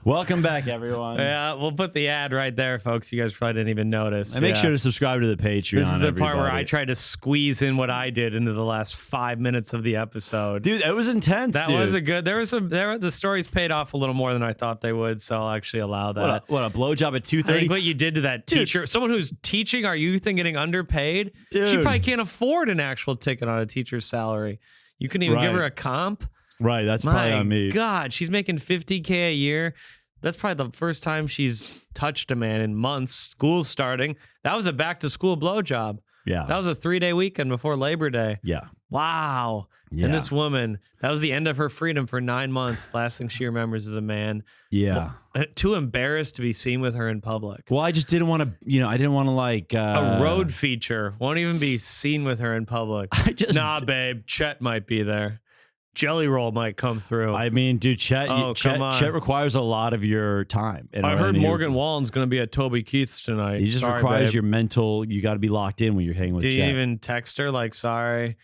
Welcome back, everyone. Yeah, we'll put the ad right there, folks. You guys probably didn't even notice. And make Yeah. sure to subscribe to the Patreon. This is the part where I everybody. tried to squeeze in what I did into the last 5 minutes of the episode. Dude, that was intense. That dude. was a good. The stories paid off a little more than I thought they would, so I'll actually allow that. What a blowjob at I 2:30. think what you did to that Dude. teacher, someone who's teaching our youth and getting underpaid, she Dude. probably can't afford an actual ticket on a teacher's salary. You couldn't even give Right. her a comp. Right, that's probably My on me. God, she's making $50K a year. That's probably the first time she's touched a man in months. School's starting. That was a back to school blowjob. Yeah. That was a 3-day weekend before Labor Day. Yeah. Wow. And this woman, that was the end of her freedom for 9 months. Last thing she remembers is a man. Yeah. Too embarrassed to be seen with her in public. Well, I just didn't want to, I didn't want to like... a road feature. Won't even be seen with her in public. Nah, babe. Chet might be there. Jelly Roll might come through. I mean, dude, Chet requires a lot of your time. And I heard Morgan Wallen's going to be at Toby Keith's tonight. He just requires your mental, you got to be locked in when you're hanging with Chet. Did you even text her like, sorry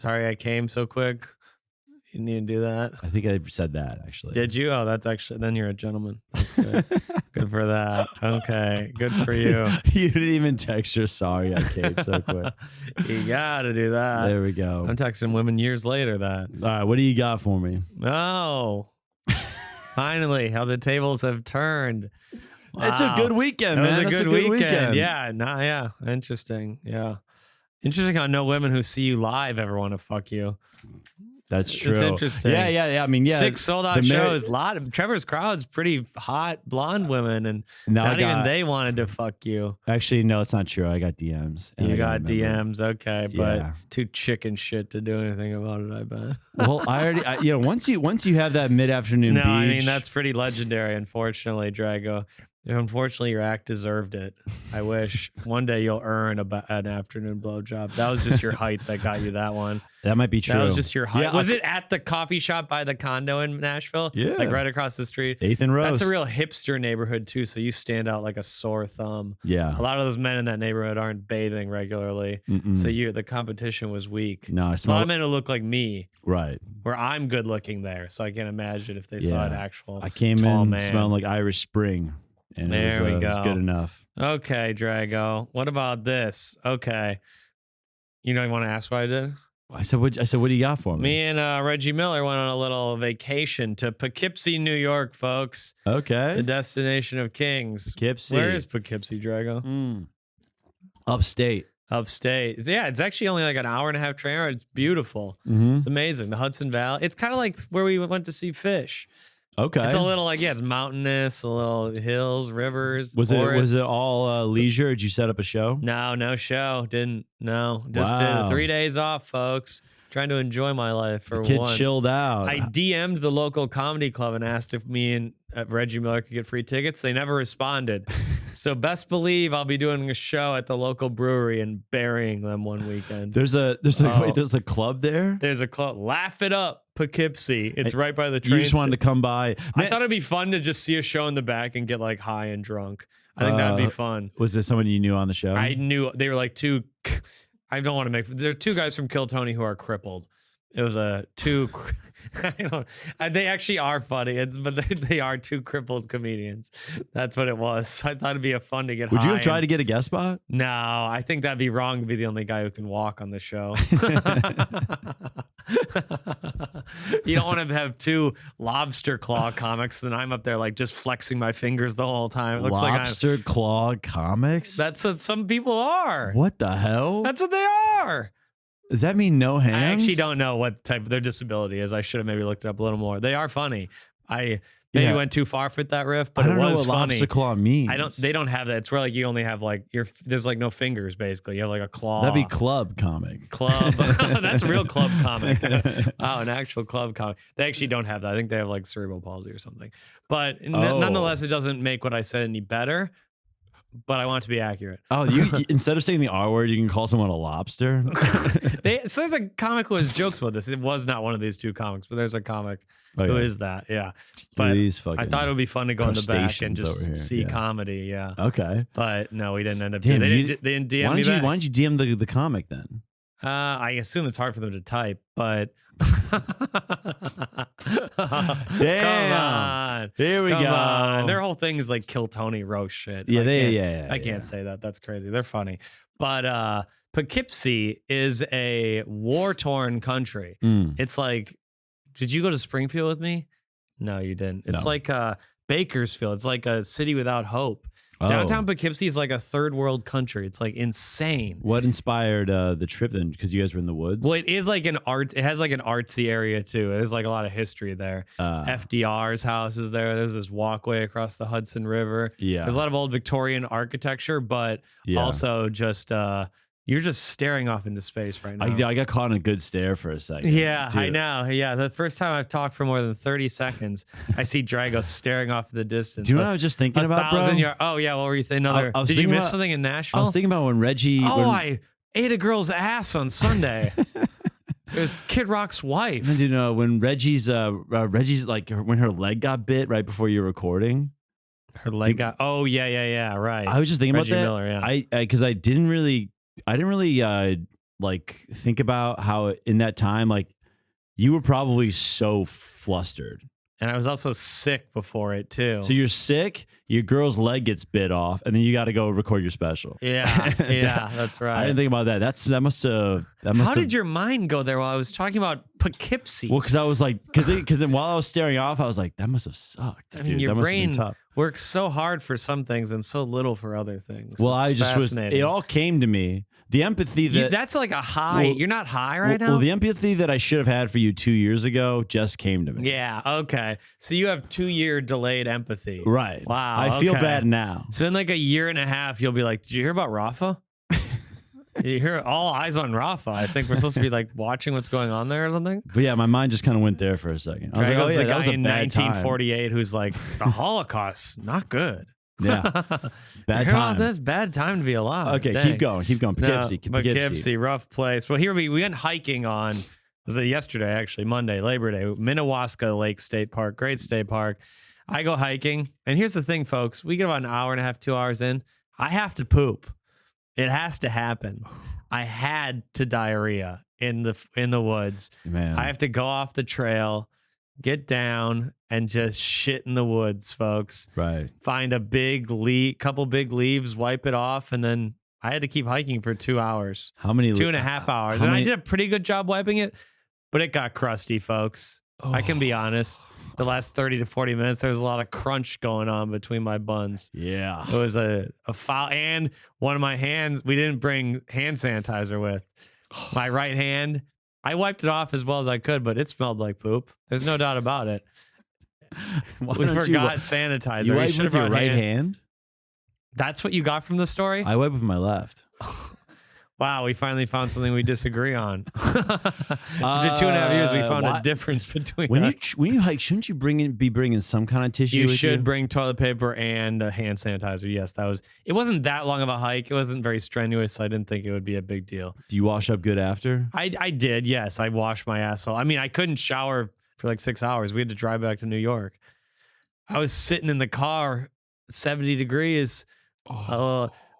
I came so quick? You need to do that? I think I said that, actually. Did you? Oh, that's actually, then you're a gentleman. That's good. Good for that. Okay. Good for you. You didn't even text her, sorry I came so quick. You got to do that. There we go. I'm texting women years later that. All right. What do you got for me? Oh, finally, how the tables have turned. Wow. It's a good weekend, man. It was a good weekend. Yeah. Nah, yeah. Interesting. Yeah. Interesting how no women who see you live ever want to fuck you. That's true. It's interesting. Yeah. I mean, 6 sold-out shows. A lot of Trevor's crowd's pretty hot blonde women, and not even they wanted to fuck you. Actually, no, it's not true. I got DMs. You got DMs, okay, but too chicken shit to do anything about it. I bet. Well, once you have that mid-afternoon beach. I mean that's pretty legendary. Unfortunately, Drago. Unfortunately, your act deserved it. I wish one day you'll earn an afternoon blowjob. That was just your height that got you that one. That might be true. That was just your height. Yeah, was it at the coffee shop by the condo in Nashville? Yeah. Like right across the street? 8th and Roast. That's a real hipster neighborhood too, so you stand out like a sore thumb. Yeah. A lot of those men in that neighborhood aren't bathing regularly. So the competition was weak. No, a lot of men who look like me. Right. Where I'm good looking there, so I can't imagine if they saw an actual I came tall in man. Smelling like Irish Spring. And there we go. It was good enough. Okay, Drago. What about this? Okay. You want to ask what I did? I said, what do you got for me? Me and Reggie Miller went on a little vacation to Poughkeepsie, New York, folks. Okay. The destination of kings. Poughkeepsie. Where is Poughkeepsie, Drago? Upstate. Upstate. Yeah, it's actually only like an hour and a half train ride. It's beautiful. Mm-hmm. It's amazing. The Hudson Valley. It's kind of like where we went to see fish. Okay. It's a little like, it's mountainous, a little hills, rivers. Was forests. it all leisure? Did you set up a show? No show. Didn't. No. Just did 3 days off, folks. Trying to enjoy my life for Kid once. Chilled out. I DM'd the local comedy club and asked if me and Reggie Miller could get free tickets. They never responded. So best believe I'll be doing a show at the local brewery and burying them one weekend. There's a club there? There's a club. Laugh It Up, Poughkeepsie. It's right by the train. You just wanted to come by. I thought it'd be fun to just see a show in the back and get like high and drunk. I think that'd be fun. Was there someone you knew on the show? I knew they were like two. I don't want to make. There are 2 guys from Kill Tony who are crippled. It was they actually are funny, but they are 2 crippled comedians. That's what it was. So I thought it'd be fun to get. Would you have tried to get a guest spot? No, I think that'd be wrong to be the only guy who can walk on the show. You don't want to have 2 lobster claw comics, then I'm up there like just flexing my fingers the whole time. It looks lobster claw comics? That's what some people are. What the hell? That's what they are. Does that mean no hands? I actually don't know what type of their disability is. I should have maybe looked it up a little more. They are funny. I maybe went too far with that riff, but I don't it was know what funny. lobster claw means. They don't have that. It's where like you only have like there's like no fingers basically. You have like a claw. That'd be club comic. Club. That's a real club comic. Oh, an actual club comic. They actually don't have that. I think they have like cerebral palsy or something. But nonetheless, it doesn't make what I said any better. But I want it to be accurate. Oh, you instead of saying the R word, you can call someone a lobster? So there's a comic who has jokes about this. It was not one of these 2 comics, but there's a comic who is that. Yeah. But I thought it would be fun to go in the back and just see comedy. Yeah. Okay. But no, we didn't end up doing it. They didn't DM me back. Why didn't you DM the comic then? I assume it's hard for them to type, but damn. Come on. Here we go. On. Their whole thing is like Kill Tony roast shit. Yeah, I can't say that. That's crazy. They're funny. But Poughkeepsie is a war-torn country. It's like, did you go to Springfield with me? No, you didn't. It's like Bakersfield. It's like a city without hope. Downtown Poughkeepsie is like a 3rd world country. It's like insane. What inspired the trip then? Because you guys were in the woods? Well, it is like it has like an artsy area too. There's like a lot of history there. FDR's house is there. There's this walkway across the Hudson River. Yeah. There's a lot of old Victorian architecture, but also just You're just staring off into space right now. I got caught in a good stare for a second. Yeah, Dude. I know. Yeah, the first time I've talked for more than 30 seconds, I see Drago staring off the distance. Do you know what I was just thinking about, bro? Oh, yeah, what were you thinking? Did you miss something in Nashville? I was thinking about when Reggie... I ate a girl's ass on Sunday. It was Kid Rock's wife. And you know, when Reggie's like, when her leg got bit right before you were recording... Her leg got... Oh, yeah, right. I was just thinking Reggie about that. Miller, yeah. Because I didn't really like think about how in that time, like you were probably so flustered. And I was also sick before it too. So you're sick, your girl's leg gets bit off, and then you got to go record your special. Yeah, that's right. I didn't think about that. That must have. How did your mind go there while I was talking about Poughkeepsie? Well, because I was like, because then while I was staring off, I was like, that must have sucked. I mean, your brain works so hard for some things and so little for other things. Well, it all came to me. The empathy that's like a high. You're not high right now? Well, the empathy that I should have had for you 2 years ago just came to me. Yeah, okay. So you have 2-year delayed empathy. Right. Wow. I feel bad now. So in like a year and a half, you'll be like, did you hear about Rafa? You hear all eyes on Rafa. I think we're supposed to be like watching what's going on there or something. But yeah, my mind just kind of went there for a second. I was like, the guy in 1948 who's like, the Holocaust, not good. Yeah. Bad time. That's bad time to be alive. Okay, Dang. keep going. Poughkeepsie, rough place. Well, here we went hiking on, was it yesterday actually, Monday, Labor Day, Minnewaska Lake State Park, great state park. I go hiking, and here's the thing, folks. We get about an hour and a half, 2 hours in. I have to poop. It has to happen. I had to diarrhea in the woods. Man. I have to go off the trail, get down, and just shit in the woods, folks. Right. Find a couple big leaves, wipe it off, and then I had to keep hiking for 2 hours. How many? 2.5 hours. I did a pretty good job wiping it, but it got crusty, folks. Oh. I can be honest. The last 30 to 40 minutes, there was a lot of crunch going on between my buns. Yeah. It was a foul. And one of my hands, we didn't bring hand sanitizer with. My right hand, I wiped it off as well as I could, but it smelled like poop. There's no doubt about it. We forgot sanitizer. You wiped with your right hand? That's what you got from the story? I wipe with my left. Wow, we finally found something we disagree on. After 2.5 years, we found a difference between us. When you hike, shouldn't you be bringing some kind of tissue? You should bring toilet paper and hand sanitizer. Yes, it wasn't that long of a hike. It wasn't very strenuous, so I didn't think it would be a big deal. Do you wash up good after? I did, yes. I washed my asshole. I mean, I couldn't shower for like 6 hours. We had to drive back to New York. I was sitting in the car, 70 degrees.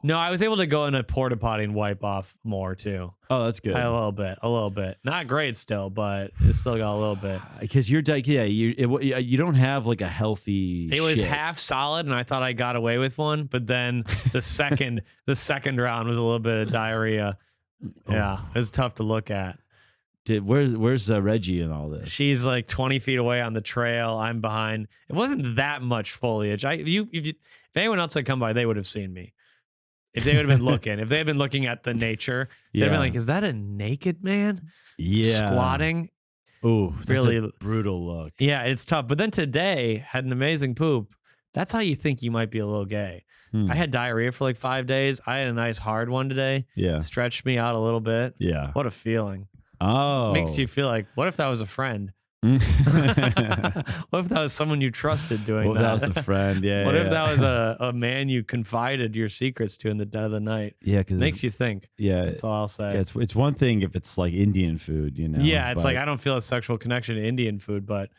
No, I was able to go in a porta potty and wipe off more too. Oh, that's good. A little bit. Not great still, but it still got a little bit. Because you're you don't have like a healthy. It was half solid, and I thought I got away with one, but then the second round was a little bit of diarrhea. Yeah, it was tough to look at. Where's Reggie in all this? She's like 20 feet away on the trail. I'm behind. It wasn't that much foliage. If anyone else had come by, they would have seen me. If they would have been looking, if they had been looking at the nature, they'd have been like, is that a naked man? Yeah. Squatting? Ooh, that's really a brutal look. Yeah, it's tough. But then today had an amazing poop. That's how you think you might be a little gay. I had diarrhea for like 5 days. I had a nice hard one today. Yeah. Stretched me out a little bit. Yeah. What a feeling. Oh. Makes you feel like, what if that was a friend? What if that was someone you trusted doing that? What if that was a friend? Yeah. What if that was a man you confided your secrets to in the dead of the night? Yeah, because makes you think. Yeah, that's all I'll say. Yeah, it's one thing if it's like Indian food, you know. Yeah, it's like I don't feel a sexual connection to Indian food, but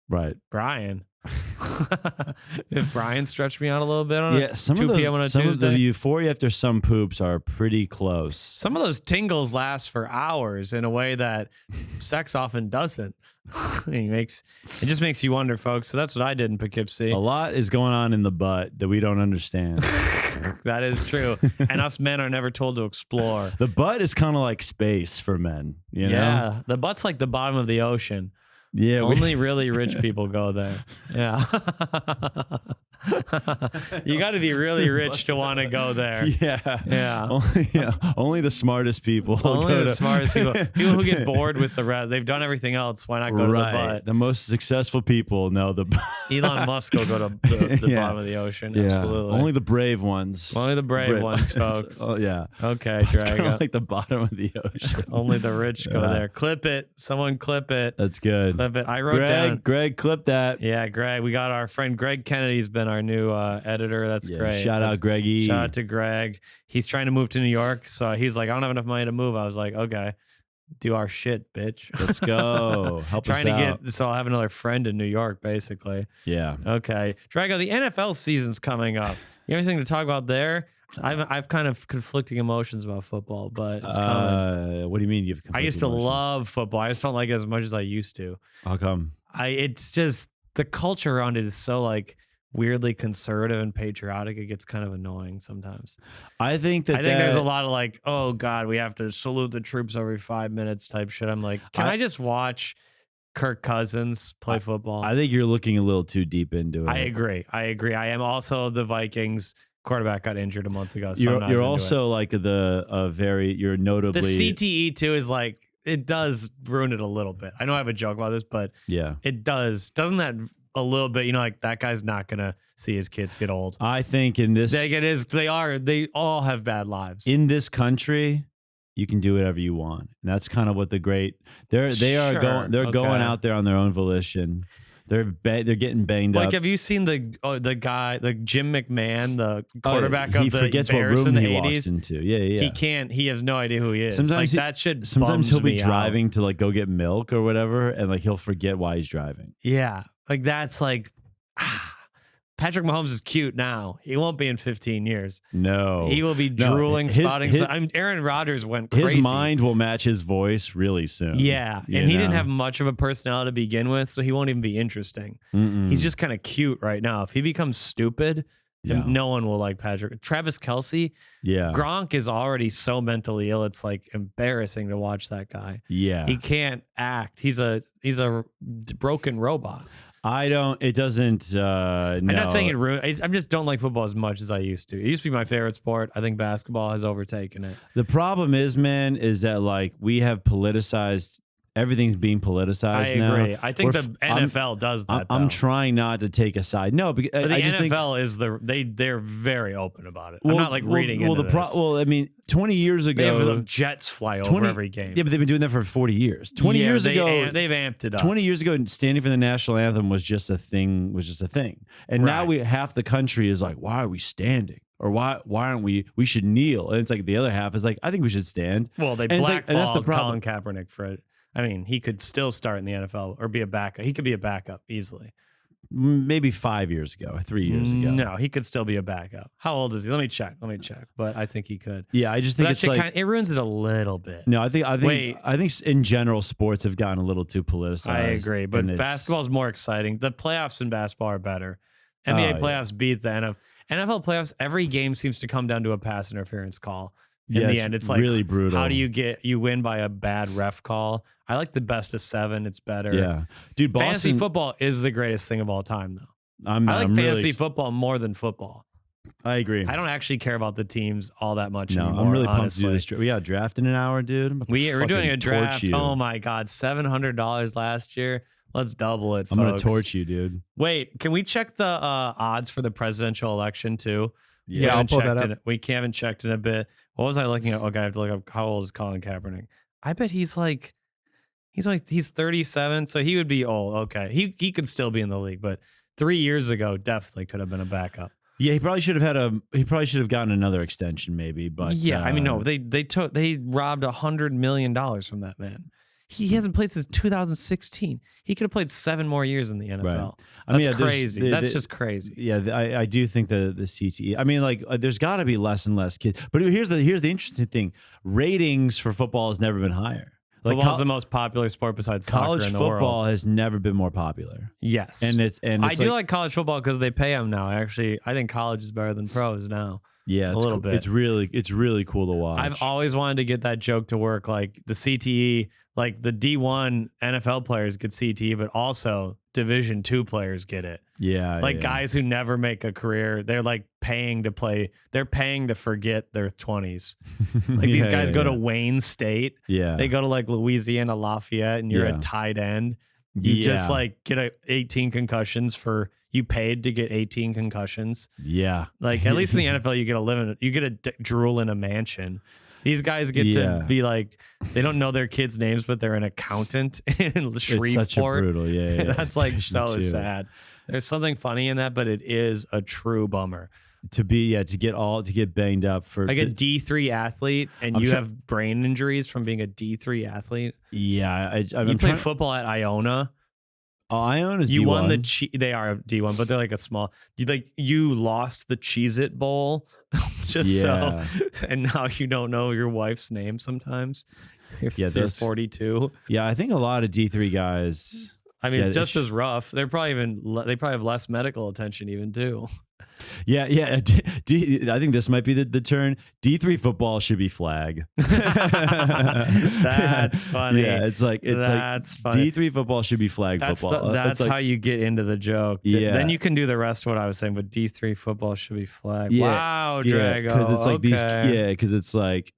right, Brian. If Brian stretched me out a little bit on yeah, some 2 of those, p.m. on a some Tuesday. of the euphoria after some poops are pretty close. Some of those tingles last for hours in a way that sex often doesn't. It just makes you wonder, folks. So that's what I did in Poughkeepsie. A lot is going on in the butt that we don't understand. That is true. And us men are never told to explore. The butt is kind of like space for men, you know? Yeah, the butt's like the bottom of the ocean. Yeah, only really rich people go there. Yeah. You got to be really rich to want to go there. Yeah. Only the smartest people. Only the smartest people. People who get bored with the rest. They've done everything else. Why not go to the butt? The most successful people know the butt. Elon Musk will go to the Yeah. bottom of the ocean. Yeah. Absolutely. Only the brave ones. Only the brave ones, folks. Oh yeah. Okay, It's kind Drago. of like the bottom of the ocean. Only the rich go Yeah. there. Clip it. Someone clip it. That's good. Clip it. I wrote down. Greg, clip that. Yeah, Greg. We got our friend Greg Kennedy's been our new editor. That's Yeah, great. shout out Greggy. Shout out to Greg. He's trying to move to New York, so he's like, I don't have enough money to move. I was like, okay, do our shit, bitch. Let's go. Help us Trying to out. get, so I'll have another friend in New York, basically. Yeah. Okay, Drago. The NFL season's coming up. You have anything to talk about there? I've kind of conflicting emotions about football, but it's coming. What do you mean you have I used to conflicting emotions? love football. I just don't like it as much as I used to. How come? It's just the culture around it is so like weirdly conservative and patriotic. It gets kind of annoying sometimes. I think that I think there's a lot of like, oh God, we have to salute the troops every 5 minutes type shit. I'm like, can I just watch Kirk Cousins play football? I think you're looking a little too deep into it. I agree. I am also the Vikings quarterback got injured a month ago. So You're also like you're notably the CTE too is like, it does ruin it a little bit. I know I have a joke about this, but yeah. it does. Doesn't that a little bit, like that guy's not going to see his kids get old. I think in this they all have bad lives. in this country, you can do whatever you want. And that's kind of what the great they're going out there on their own volition. They're getting banged up. Like, have you seen the guy, like Jim McMahon, the quarterback he of the forgets what Bears room in the he 80s? walks into. Yeah. He has no idea who he is. Sometimes that shit Sometimes he'll be bums me out. driving to like go get milk or whatever, and like he'll forget why he's driving. Yeah, like that's like Patrick Mahomes is cute now. He won't be in 15 years. No, He will be drooling, spotting. Aaron Rodgers went crazy. His mind will match his voice really soon. Yeah, and he didn't have much of a personality to begin with, so he won't even be interesting. He's just kind of cute right now. If he becomes stupid, no one will like Patrick. Travis Kelce, Gronk is already so mentally ill. It's like embarrassing to watch that guy. Yeah, he can't act. He's a broken robot. It doesn't. No. I'm not saying it ruined. I just don't like football as much as I used to. It used to be my favorite sport. I think basketball has overtaken it. The problem is, man, is that like we have politicized. Everything's being politicized now. I agree. I think the NFL does that. I'm trying not to take a side. No, because but the I just NFL is they're very open about it. I'm not like reading into this. Well, I mean, 20 years ago, they have the jets fly over every game. Yeah, but they've been doing that for 40 years. 20 years ago, they've amped it up. 20 years ago, standing for the national anthem was just a thing. And now half the country is like, why are we standing? Or why aren't we? We should kneel. And it's like the other half is like, I think we should stand. Well, they and that's the blackballed problem. Colin Kaepernick for it. I mean, he could still start in the NFL or be a backup. He could be a backup easily. Maybe 5 years ago or 3 years ago. No, he could still be a backup. How old is he? Let me check. But I think he could. Yeah, I just think it's like it ruins it a little bit. No, I think in general sports have gotten a little too politicized. I agree, but basketball is more exciting. The playoffs in basketball are better. NBA playoffs beat the NFL. NFL playoffs. Every game seems to come down to a pass interference call. In the end, it's like really brutal. How do you win by a bad ref call? I like the best of 7. It's better. Yeah, dude. Fantasy football is the greatest thing of all time, though. I like fantasy football more than football. I agree. I don't actually care about the teams all that much anymore. I'm really honestly. pumped to do this. We got a draft in an hour, dude. We're doing a draft. Oh my God, $700 last year. Let's double it, folks. I'm gonna torch you, dude. Wait, can we check the odds for the presidential election too? Yeah, I'll pull that up. We haven't checked in a bit. What was I looking at? Okay, I have to look up how old is Colin Kaepernick. I bet he's 37, so he would be old. Okay, he could still be in the league, but 3 years ago definitely could have been a backup. Yeah, he probably should have gotten another extension, maybe. But yeah, I mean, no, they robbed $100 million from that man. He hasn't played since 2016. He could have played 7 more years in the NFL. Right. That's crazy. That's just crazy. Yeah, I do think the CTE. I mean, like, there's got to be less and less kids. But here's the interesting thing: ratings for football has never been higher. Like, football is the most popular sport besides soccer in the world. College football has never been more popular. Yes, and it's I do like college football because they pay them now. Actually, I think college is better than pros now. Yeah, a little bit. It's really cool to watch. I've always wanted to get that joke to work, like the CTE, like the D1 NFL players get CTE, but also Division II players get it. Yeah, like guys who never make a career, they're like paying to play. They're paying to forget their 20s. Like these guys go to Wayne State. Yeah, they go to like Louisiana Lafayette, and you're a tight end. You just like get 18 concussions you paid to get 18 concussions. Yeah. Like at least in the NFL, you get a drool in a mansion. These guys get to be like, they don't know their kids' names, but they're an accountant in Shreveport. It's such a brutal, That's like so sad. There's something funny in that, but it is a true bummer. To get banged up for like a D3 athlete, and you have brain injuries from being a D3 athlete. Yeah, you played football at Iona. Oh, Iona's you D1. Won they are D1, but they're like a small. You lost the Cheez-It Bowl, so, and now you don't know your wife's name sometimes. They're 42. Yeah, I think a lot of D3 guys. I mean, it's just as rough. They probably have less medical attention even too. Yeah. I think this might be the turn. D3 football should be flag. That's funny. Yeah, it's like funny. D3 football should be flag football. That's how you get into the joke. Yeah. Then you can do the rest of what I was saying, but D3 football should be flag. Yeah. Wow, Drago. Because it's like because it's like,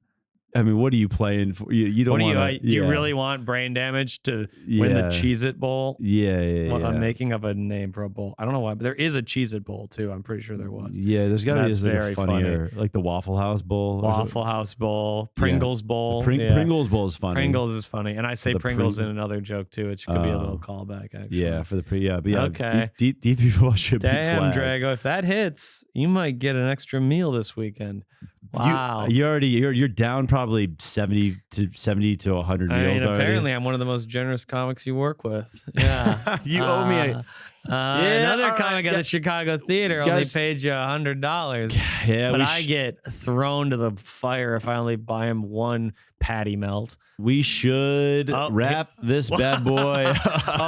I mean, what are you playing for? You don't want do you really want brain damage to win the Cheez-It Bowl? Yeah. I'm making up a name for a bowl. I don't know why, but there is a Cheez-It Bowl too. I'm pretty sure there was. Yeah, there's got to be very funnier, like the Waffle House Bowl. Waffle House Bowl, Pringles Bowl. Pringles Bowl is funny. Pringles is funny, and I say Pringles in another joke too, which could be a little callback actually. Yeah, for the but okay. D3 football should be Damn, flag. Drago, if that hits, you might get an extra meal this weekend. Wow, you're down probably 70 to 100 meals already. Apparently, I'm one of the most generous comics you work with. Yeah, you owe me another comic at the Chicago Theater only paid you $100. Yeah, but I get thrown to the fire if I only buy him one patty melt. We should wrap this bad boy.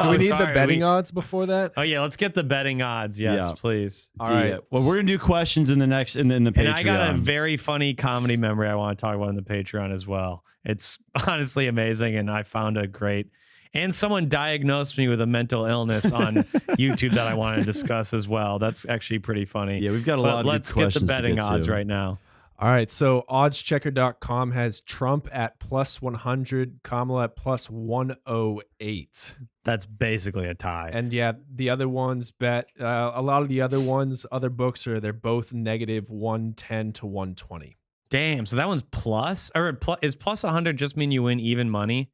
Do we need the betting odds before that? Oh yeah, let's get the betting odds. Yes, please. All right. Well, we're gonna do questions in the Patreon. And I got a very funny comedy memory I want to talk about in the Patreon as well. It's honestly amazing, and I found a great. And someone diagnosed me with a mental illness on YouTube that I want to discuss as well. That's actually pretty funny. Yeah, we've got a lot of good questions. Let's get the betting odds right now. All right, so oddschecker.com has Trump at +100, Kamala at +108. That's basically a tie. And yeah, the other ones bet a lot of the other ones, other books they're both -110 to 120. Damn, so that one's plus, or is +100 just mean you win even money?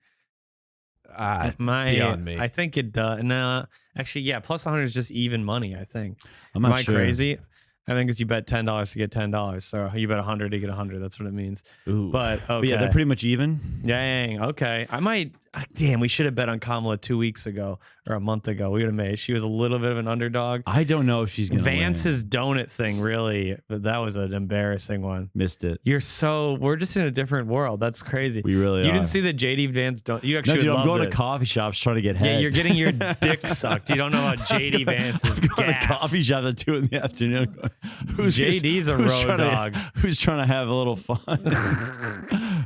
Beyond me. I think it does. No, actually, yeah, +100 is just even money. I think. Am I crazy? I think it's you bet $10 to get $10. So you bet 100 to get 100. That's what it means. Ooh. But okay. But yeah, they're pretty much even. Dang. Okay. I might. Damn, we should have bet on Kamala 2 weeks ago or a month ago. We would have made. She was a little bit of an underdog. I don't know if she's gonna Vance's donut thing really, but that was an embarrassing one. Missed it. We're just in a different world. That's crazy. We really are. You didn't see the JD Vance donut. You actually dude, I'm going to coffee shops trying to get head. Yeah, you're getting your dick sucked. You don't know how JD Vance is. I'm going to coffee shop at 2 in the afternoon. JD's a road dog. Who's trying to have a little fun?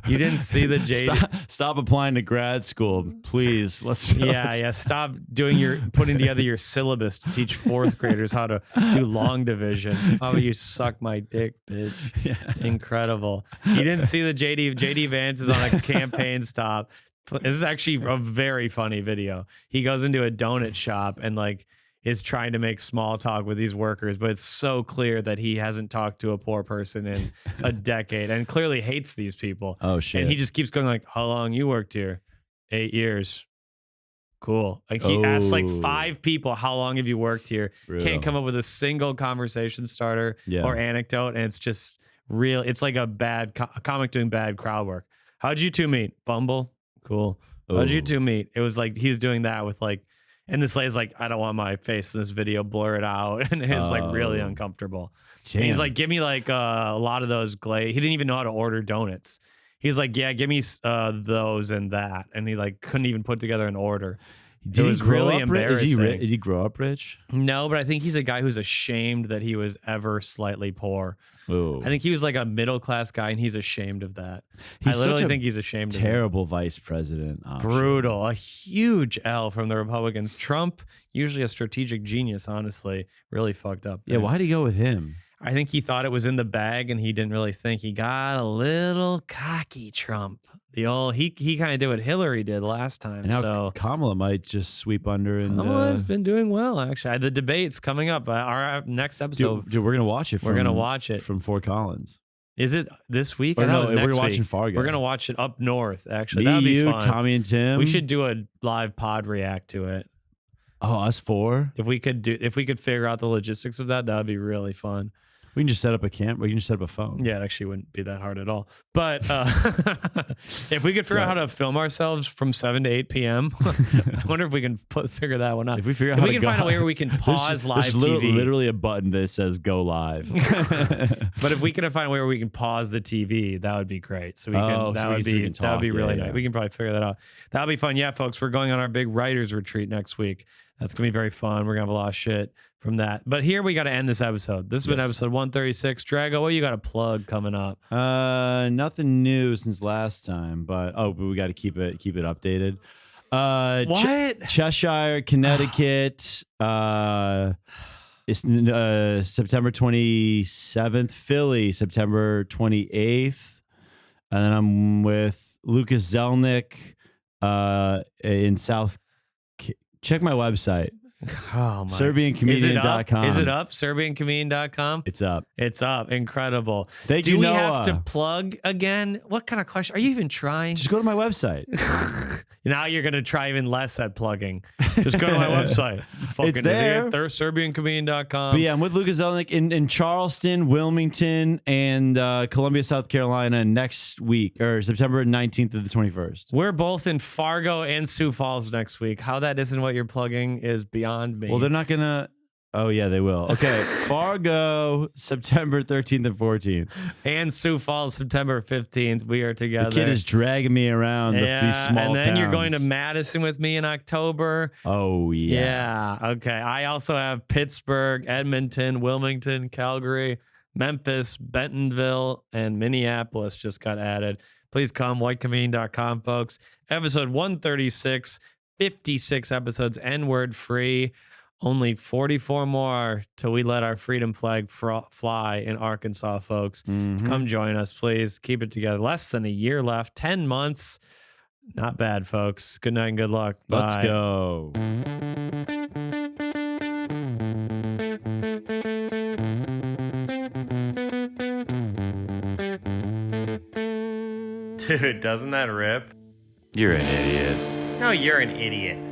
You didn't see the JD. Stop applying to grad school, please. Let's. Stop putting together your syllabus to teach 4th graders how to do long division. How about you suck my dick, bitch? Yeah. Incredible. You didn't see the JD Vance is on a campaign stop. This is actually a very funny video. He goes into a donut shop and is trying to make small talk with these workers, but it's so clear that he hasn't talked to a poor person in a decade and clearly hates these people. Oh shit. And he just keeps going how long you worked here? 8 years. Cool. He asks 5 people, how long have you worked here? Real. Can't come up with a single conversation starter or anecdote. And it's just real. It's like a bad comic doing bad crowd work. How'd you two meet? Bumble. Cool. How'd you two meet? It was he was doing that with and this lady's I don't want my face in this video, blur it out. And it's really uncomfortable. And he's give me a lot of those glaze. He didn't even know how to order donuts. He's yeah, give me those and that. And he couldn't even put together an order. It was really embarrassing. Did he grow up rich? No, but I think he's a guy who's ashamed that he was ever slightly poor. Ooh. I think he was a middle-class guy, and he's ashamed of that. I literally think he's ashamed of it. Terrible vice president option. Brutal. A huge L from the Republicans. Trump, usually a strategic genius, honestly, really fucked up there. Yeah, why'd he go with him? I think he thought it was in the bag and he didn't really think. He got a little cocky, Trump. He kind of did what Hillary did last time. And now so Kamala might just sweep under. And Kamala's been doing well, actually. The debate's coming up. Our next episode. Dude, we're going to watch it. We're going to watch it. From Fort Collins. Is it this week? Or no, we're watching Fargo. We're going to watch it up north, actually. That'd be fun. Tommy and Tim. We should do a live pod react to it. Oh, us four? If we could figure out the logistics of that would be really fun. We can just set up a camp. We can just set up a phone. Yeah, it actually wouldn't be that hard at all. But if we could figure out how to film ourselves from 7 to 8 p.m., I wonder if we can figure that one out. If we figure out we can find a way where we can pause live TV. Literally a button that says go live. But if we can find a way where we can pause the TV, that would be great. So that would be really nice. We can probably figure that out. That'll be fun. Yeah, folks, we're going on our big writers retreat next week. That's going to be very fun. We're going to have a lot of shit from that. But here we got to end this episode. This has been episode 136. Drago, what you got to plug coming up? Nothing new since last time, but we got to keep it updated. What? Cheshire, Connecticut. It's September 27th. Philly, September 28th. And then I'm with Lucas Zelnick in South. Check my website. Oh my. SerbianComedian.com. Is it up? SerbianComedian.com? It's up. It's up. Incredible. Thank you, Do we Noah. have to plug again? What kind of question? Are you even trying? Just go to my website. Now you're going to try even less at plugging. Just go to my website. Fucking It's there. idiot. There's SerbianComedian.com. But yeah, I'm with Lucas Zelnick in Charleston, Wilmington, and Columbia, South Carolina next week, or September 19th to the 21st. We're both in Fargo and Sioux Falls next week. How that isn't what you're plugging is beyond me. Well, they're not going to. Oh, yeah, they will. Okay. Fargo, September 13th and 14th. And Sioux Falls, September 15th. We are together. The kid is dragging me around these small and then towns. you're going to Madison with me in October. Oh, yeah. Yeah. Okay. I also have Pittsburgh, Edmonton, Wilmington, Calgary, Memphis, Bentonville, and Minneapolis just got added. Please come, whitecomedian.com, folks. Episode 136, 56 episodes, N-word free. Only 44 more till we let our freedom flag fly in Arkansas, folks. Mm-hmm. Come join us, please. Keep it together. Less than a year left. 10 months. Not bad, folks. Good night and good luck. Bye. Let's go. Dude, doesn't that rip? You're an idiot. No, you're an idiot.